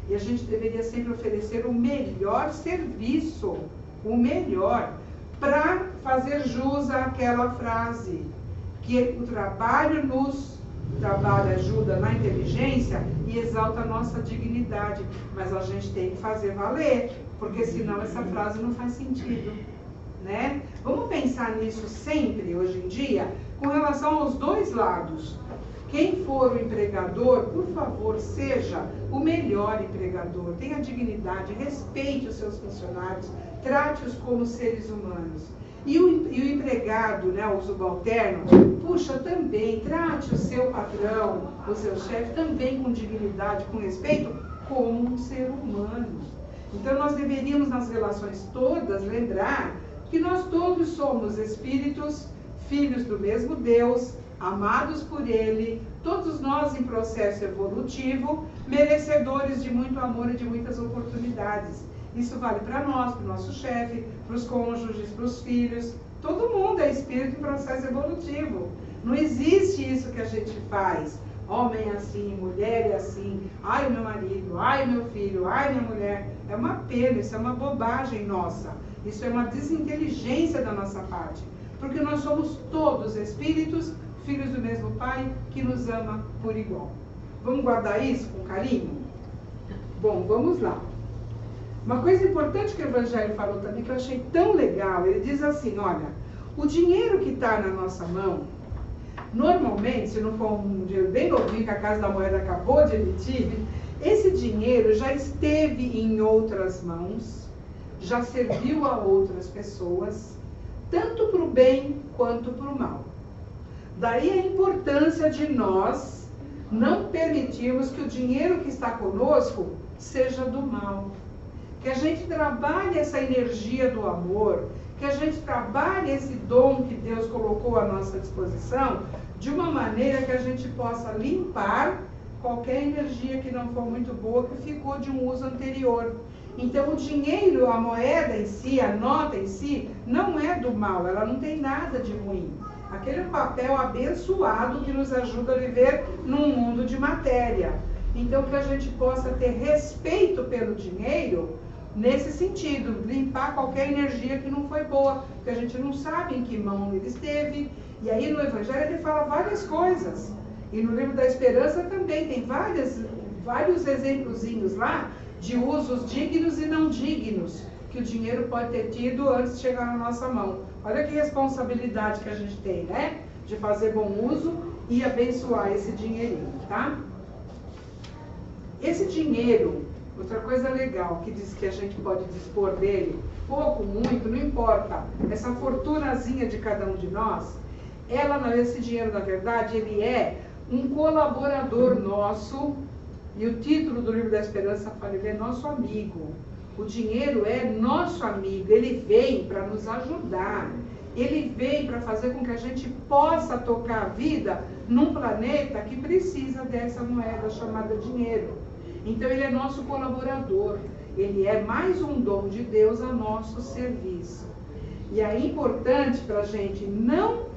E a gente deveria sempre oferecer o melhor serviço, o melhor, para fazer jus àquela frase, que o trabalho ajuda na inteligência e exalta a nossa dignidade, mas a gente tem que fazer valer, porque senão essa frase não faz sentido, né? Vamos pensar nisso sempre, hoje em dia, com relação aos dois lados. Quem for o empregador, por favor, seja o melhor empregador, tenha dignidade, respeite os seus funcionários, trate-os como seres humanos. E o empregado, o subalterno, também trate o seu patrão, o seu chefe, também com dignidade, com respeito, como um ser humano. Então nós deveríamos, nas relações todas, lembrar que nós todos somos espíritos, filhos do mesmo Deus, amados por Ele, todos nós em processo evolutivo, merecedores de muito amor e de muitas oportunidades. Isso vale para nós, para o nosso chefe, para os cônjuges, para os filhos. Todo mundo é espírito em processo evolutivo. Não existe isso que a gente faz. Homem é assim, mulher é assim. Ai, o meu marido, ai, o meu filho, ai, minha mulher. É uma pena, isso é uma bobagem nossa. Isso é uma desinteligência da nossa parte. Porque nós somos todos espíritos, filhos do mesmo Pai, que nos ama por igual. Vamos guardar isso com carinho? Bom, vamos lá. Uma coisa importante que o Evangelho falou também, que eu achei tão legal, ele diz assim, olha, o dinheiro que está na nossa mão, normalmente, se não for um dinheiro bem novinho que a Casa da Moeda acabou de emitir, esse dinheiro já esteve em outras mãos, já serviu a outras pessoas, tanto para o bem quanto para o mal. Daí a importância de nós não permitirmos que o dinheiro que está conosco seja do mal. Que a gente trabalhe essa energia do amor, que a gente trabalhe esse dom que Deus colocou à nossa disposição, de uma maneira que a gente possa limpar qualquer energia que não for muito boa, que ficou de um uso anterior. Então o dinheiro, a moeda em si, a nota em si, não é do mal, ela não tem nada de ruim. Aquele é um papel abençoado que nos ajuda a viver num mundo de matéria. Então que a gente possa ter respeito pelo dinheiro, nesse sentido, limpar qualquer energia que não foi boa, porque a gente não sabe em que mão ele esteve. E aí no Evangelho ele fala várias coisas. E no livro da Esperança também tem vários exemplozinhos lá de usos dignos e não dignos que o dinheiro pode ter tido antes de chegar na nossa mão. Olha que responsabilidade que a gente tem, né? De fazer bom uso e abençoar esse dinheirinho, tá? Esse dinheiro, outra coisa legal que diz que a gente pode dispor dele, pouco, muito, não importa, essa fortunazinha de cada um de nós, esse dinheiro, na verdade, ele é um colaborador nosso, e o título do livro da Esperança fala, ele é nosso amigo. O dinheiro é nosso amigo, ele vem para nos ajudar, ele vem para fazer com que a gente possa tocar a vida num planeta que precisa dessa moeda chamada dinheiro. Então ele é nosso colaborador, ele é mais um dom de Deus a nosso serviço. E é importante para a gente não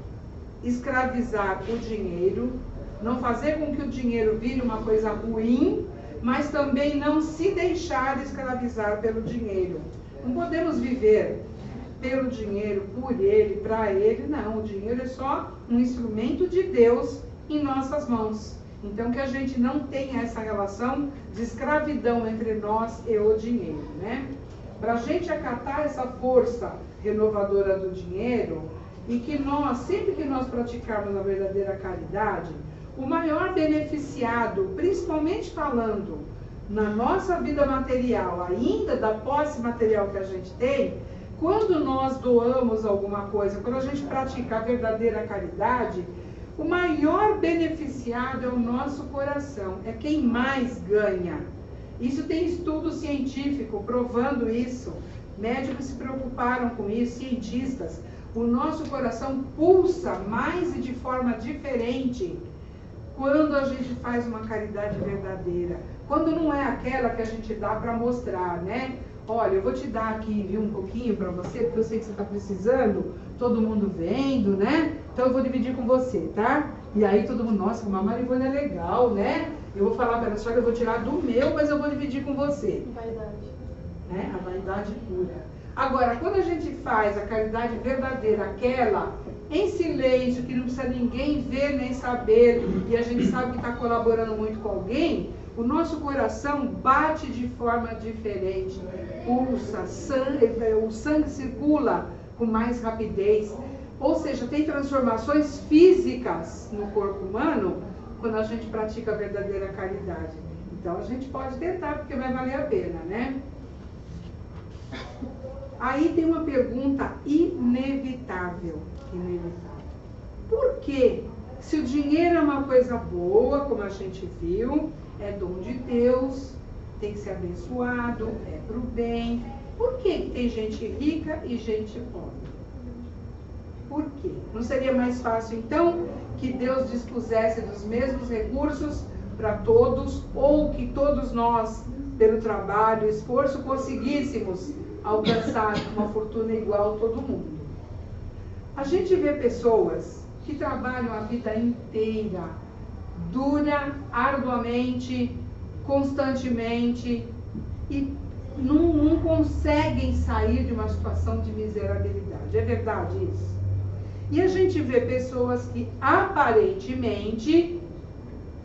escravizar o dinheiro, não fazer com que o dinheiro vire uma coisa ruim, mas também não se deixar escravizar pelo dinheiro. Não podemos viver pelo dinheiro, por ele, para ele, não. O dinheiro é só um instrumento de Deus em nossas mãos. Então que a gente não tenha essa relação de escravidão entre nós e o dinheiro, né? Para a gente acatar essa força renovadora do dinheiro, e que nós, sempre que nós praticarmos a verdadeira caridade, o maior beneficiado, principalmente falando na nossa vida material, ainda da posse material que a gente tem, quando nós doamos alguma coisa, quando a gente pratica a verdadeira caridade, o maior beneficiado é o nosso coração, é quem mais ganha. Isso tem estudo científico provando isso. Médicos se preocuparam com isso, cientistas. O nosso coração pulsa mais e de forma diferente quando a gente faz uma caridade verdadeira. Quando não é aquela que a gente dá para mostrar, né? Olha, eu vou te dar aqui, viu, um pouquinho para você, porque eu sei que você está precisando, todo mundo vendo, né? Então eu vou dividir com você, tá? E aí todo mundo, nossa, uma Marivânia é legal, né? Eu vou falar para ela, só que eu vou tirar do meu, mas eu vou dividir com você. Vaidade. Né? A vaidade pura. Agora, quando a gente faz a caridade verdadeira, aquela em silêncio, que não precisa ninguém ver nem saber, e a gente sabe que está colaborando muito com alguém, o nosso coração bate de forma diferente, pulsa, o sangue circula com mais rapidez, ou seja, tem transformações físicas no corpo humano quando a gente pratica a verdadeira caridade. Então a gente pode tentar, porque vai valer a pena, né? Aí tem uma pergunta inevitável. Por que, se o dinheiro é uma coisa boa, como a gente viu, é dom de Deus, tem que ser abençoado, é para o bem, por que tem gente rica e gente pobre? Por quê? Não seria mais fácil, então, que Deus dispusesse dos mesmos recursos para todos, ou que todos nós, pelo trabalho e esforço, conseguíssemos alcançar uma fortuna igual a todo mundo? A gente vê pessoas que trabalham a vida inteira, dura, arduamente, constantemente, e não conseguem sair de uma situação de miserabilidade. É verdade isso? E a gente vê pessoas que aparentemente,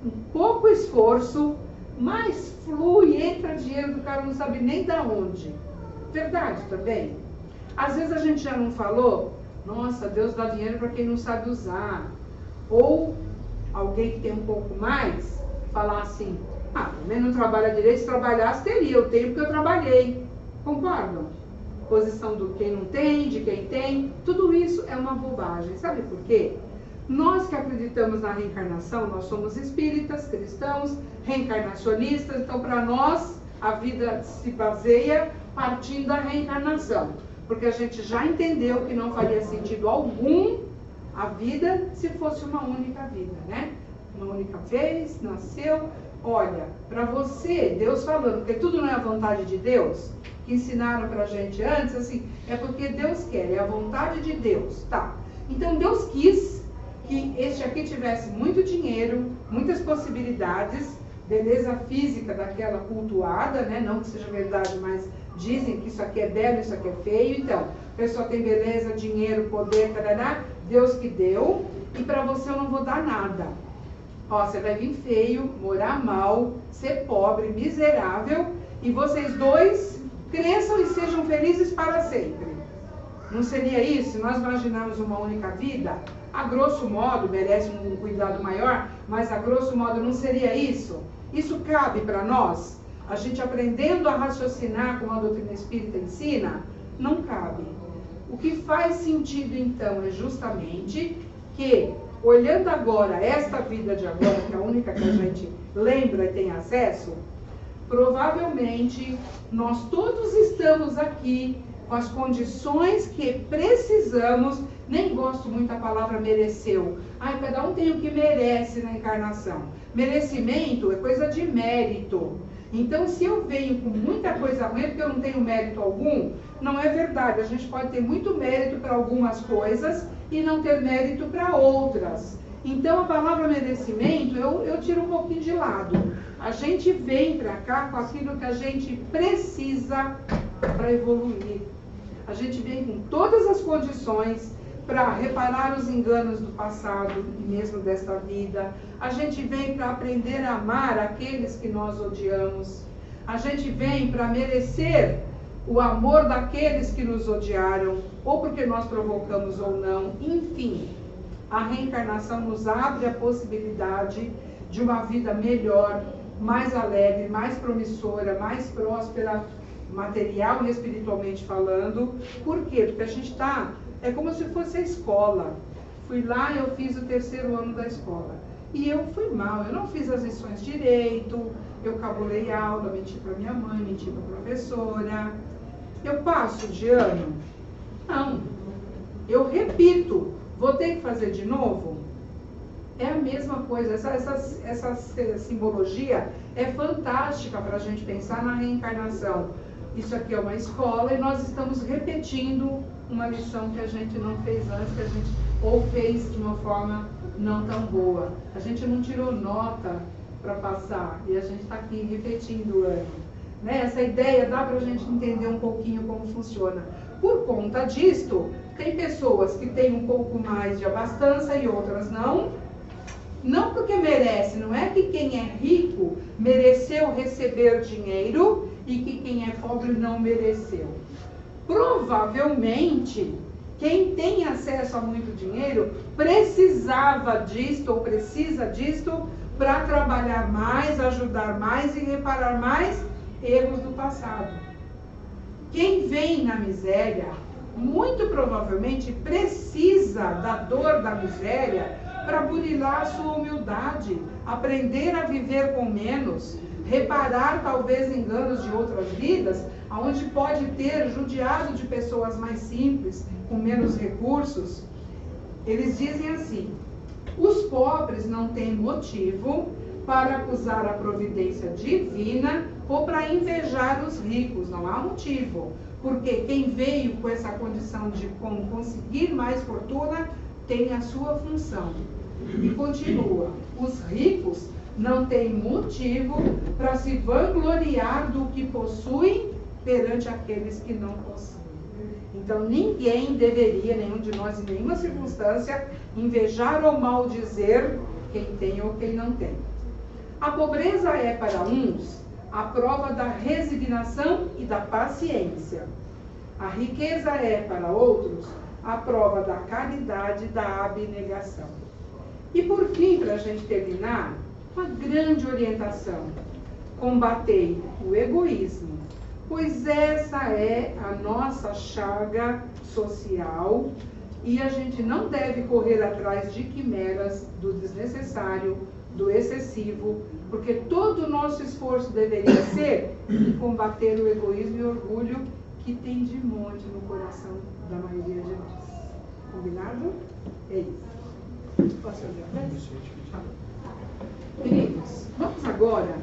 com pouco esforço, mas flui, entra dinheiro do cara, não sabe nem de onde. Verdade também? Às vezes a gente já não falou, nossa, Deus dá dinheiro para quem não sabe usar. Ou alguém que tem um pouco mais, falar assim, também não trabalha direito, se trabalhasse teria, eu tenho porque eu trabalhei. Concordam? posição do quem não tem, de quem tem. Tudo isso é uma bobagem. Sabe por quê? Nós que acreditamos na reencarnação, nós somos espíritas, cristãos, reencarnacionistas, então para nós a vida se baseia partindo da reencarnação, porque a gente já entendeu que não faria sentido algum a vida se fosse uma única vida, né? Uma única vez, nasceu. Olha, para você, Deus falando, porque tudo não é a vontade de Deus, que ensinaram para a gente antes, assim, é porque Deus quer, é a vontade de Deus, tá? Então Deus quis que este aqui tivesse muito dinheiro, muitas possibilidades, beleza física daquela cultuada, né? Não que seja verdade, mas dizem que isso aqui é belo, isso aqui é feio. Então, a pessoa tem beleza, dinheiro, poder, tarará, Deus que deu, e para você eu não vou dar nada. Ó, você vai vir feio, morar mal, ser pobre, miserável, e vocês dois cresçam e sejam felizes para sempre. Não seria isso? Se nós imaginarmos uma única vida, a grosso modo, merece um cuidado maior, mas a grosso modo não seria isso? Isso cabe para nós? A gente aprendendo a raciocinar como a doutrina espírita ensina? Não cabe. O que faz sentido então é justamente que, olhando agora esta vida de agora, que é a única que a gente lembra e tem acesso, provavelmente nós todos estamos aqui com as condições que precisamos. Nem gosto muito da palavra mereceu. Ai, cada um tem o que merece na encarnação. Merecimento é coisa de mérito. Então, se eu venho com muita coisa ruim, porque eu não tenho mérito algum, não é verdade. A gente pode ter muito mérito para algumas coisas e não ter mérito para outras. Então, a palavra merecimento, eu tiro um pouquinho de lado. A gente vem para cá com aquilo que a gente precisa para evoluir. A gente vem com todas as condições para reparar os enganos do passado e mesmo desta vida. A gente vem para aprender a amar aqueles que nós odiamos. A gente vem para merecer o amor daqueles que nos odiaram, ou porque nós provocamos ou não. Enfim, a reencarnação nos abre a possibilidade de uma vida melhor, mais alegre, mais promissora, mais próspera, material e espiritualmente falando. Por quê? Porque a gente está... É como se fosse a escola. Fui lá, eu fiz o 3º ano da escola. E eu fui mal, eu não fiz as lições direito, eu cabulei aula, menti para minha mãe, menti para a professora. Eu passo de ano? Não. Eu repito. Vou ter que fazer de novo? É a mesma coisa. Essa simbologia é fantástica para a gente pensar na reencarnação. Isso aqui é uma escola e nós estamos repetindo uma lição que a gente não fez antes, que a gente ou fez de uma forma não tão boa. A gente não tirou nota para passar e a gente está aqui repetindo o ano. Né? Essa ideia dá para a gente entender um pouquinho como funciona. Por conta disto, tem pessoas que têm um pouco mais de abastança e outras não. Não porque merece, não é que quem é rico mereceu receber dinheiro e que quem é pobre não mereceu. Provavelmente, quem tem acesso a muito dinheiro precisava disto ou precisa disto para trabalhar mais, ajudar mais e reparar mais erros do passado. Quem vem na miséria, muito provavelmente precisa da dor da miséria para burilar a sua humildade, aprender a viver com menos, reparar talvez enganos de outras vidas, onde pode ter judiado de pessoas mais simples, com menos recursos. Eles dizem assim: os pobres não têm motivo para acusar a providência divina ou para invejar os ricos, não há motivo, porque quem veio com essa condição de conseguir mais fortuna tem a sua função. E continua: os ricos não têm motivo para se vangloriar do que possuem perante aqueles que não possuem. Então ninguém deveria, nenhum de nós, em nenhuma circunstância, invejar ou maldizer quem tem ou quem não tem. A pobreza é para uns a prova da resignação e da paciência. A riqueza é para outros a prova da caridade e da abnegação. E por fim, para a gente terminar, uma grande orientação: combatei o egoísmo, pois essa é a nossa chaga social e a gente não deve correr atrás de quimeras, do desnecessário, do excessivo, porque todo o nosso esforço deveria ser em combater o egoísmo e o orgulho que tem de monte no coração da maioria de nós. Combinado? É isso. Posso fazer a prece? Queridos, vamos agora.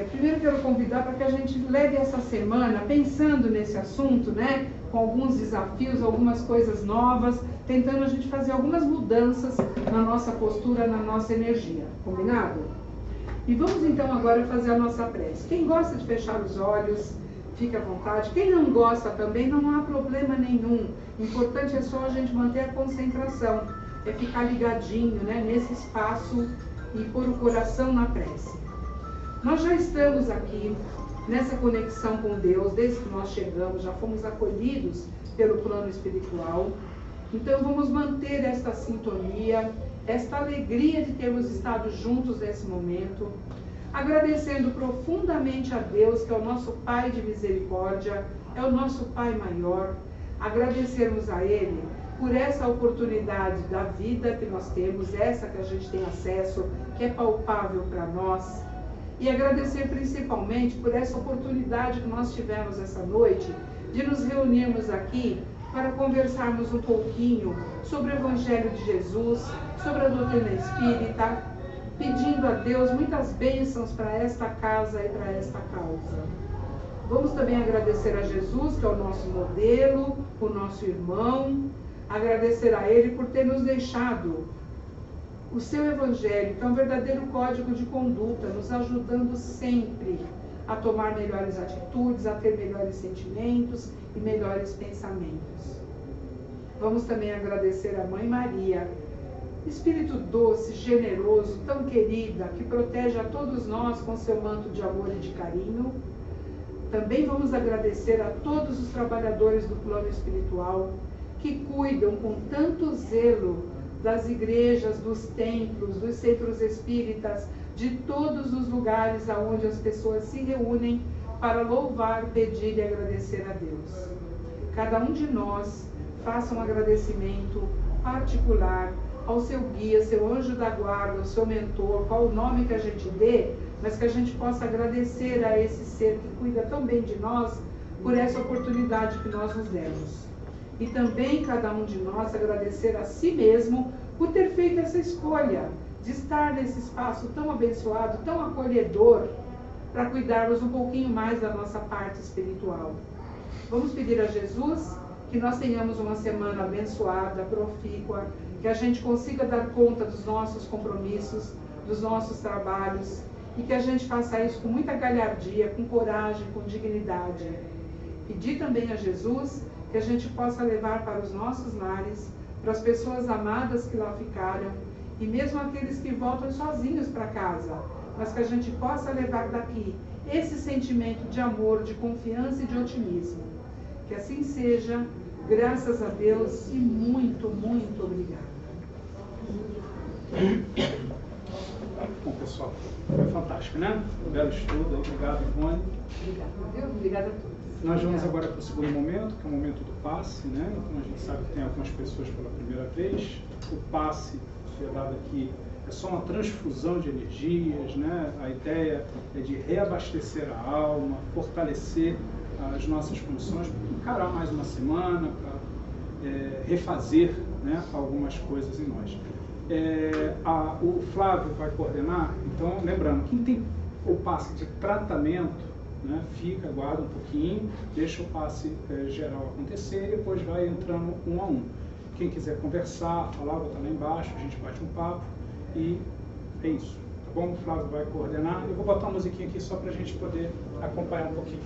Primeiro quero convidar para que a gente leve essa semana pensando nesse assunto, né? Com alguns desafios, algumas coisas novas, tentando a gente fazer algumas mudanças na nossa postura, na nossa energia. Combinado? E vamos então agora fazer a nossa prece. Quem gosta de fechar os olhos, fique à vontade. Quem não gosta também, não há problema nenhum. O importante é só a gente manter a concentração, é ficar ligadinho, né, nesse espaço e pôr o coração na prece. Nós já estamos aqui nessa conexão com Deus, desde que nós chegamos, já fomos acolhidos pelo plano espiritual. Então vamos manter esta sintonia, esta alegria de termos estado juntos nesse momento, agradecendo profundamente a Deus, que é o nosso Pai de misericórdia, é o nosso Pai maior, agradecermos a Ele por essa oportunidade da vida que nós temos, essa que a gente tem acesso, que é palpável para nós, e agradecer principalmente por essa oportunidade que nós tivemos essa noite de nos reunirmos aqui para conversarmos um pouquinho sobre o Evangelho de Jesus, sobre a doutrina espírita, pedindo a Deus muitas bênçãos para esta casa e para esta causa. Vamos também agradecer a Jesus, que é o nosso modelo, o nosso irmão, agradecer a Ele por ter nos deixado o seu Evangelho, que é um verdadeiro código de conduta, nos ajudando sempre a tomar melhores atitudes, a ter melhores sentimentos e melhores pensamentos. Vamos também agradecer a Mãe Maria, Espírito doce, generoso, tão querida, que protege a todos nós com seu manto de amor e de carinho. Também vamos agradecer a todos os trabalhadores do plano espiritual que cuidam com tanto zelo das igrejas, dos templos, dos centros espíritas, de todos os lugares aonde as pessoas se reúnem para louvar, pedir e agradecer a Deus. Cada um de nós faça um agradecimento particular ao seu guia, seu anjo da guarda, ao seu mentor, qual o nome que a gente dê, mas que a gente possa agradecer a esse ser que cuida tão bem de nós por essa oportunidade que nós nos demos. E também cada um de nós agradecer a si mesmo por ter feito essa escolha de estar nesse espaço tão abençoado, tão acolhedor, para cuidarmos um pouquinho mais da nossa parte espiritual. Vamos pedir a Jesus que nós tenhamos uma semana abençoada, profícua, que a gente consiga dar conta dos nossos compromissos, dos nossos trabalhos, e que a gente faça isso com muita galhardia, com coragem, com dignidade. Pedir também a Jesus que a gente possa levar para os nossos lares, para as pessoas amadas que lá ficaram, e mesmo aqueles que voltam sozinhos para casa, mas que a gente possa levar daqui esse sentimento de amor, de confiança e de otimismo. Que assim seja, graças a Deus e muito, muito obrigada. Bom, pessoal, foi fantástico, né? Um belo estudo, obrigado, Ivone. Obrigada, obrigada a todos. Nós vamos agora para o segundo momento, que é o momento do passe, né? Então a gente sabe que tem algumas pessoas pela primeira vez. O passe, que é dado aqui, é só uma transfusão de energias, né? A ideia é de reabastecer a alma, fortalecer as nossas condições, para encarar mais uma semana, para refazer, né, algumas coisas em nós. O Flávio vai coordenar, então lembrando, quem tem o passe de tratamento, né, fica, aguarda um pouquinho, deixa o passe geral acontecer e depois vai entrando um a um. Quem quiser conversar, falar, botar lá embaixo, a gente bate um papo e é isso, tá bom? O Flávio vai coordenar. Eu vou botar uma musiquinha aqui só para a gente poder acompanhar um pouquinho.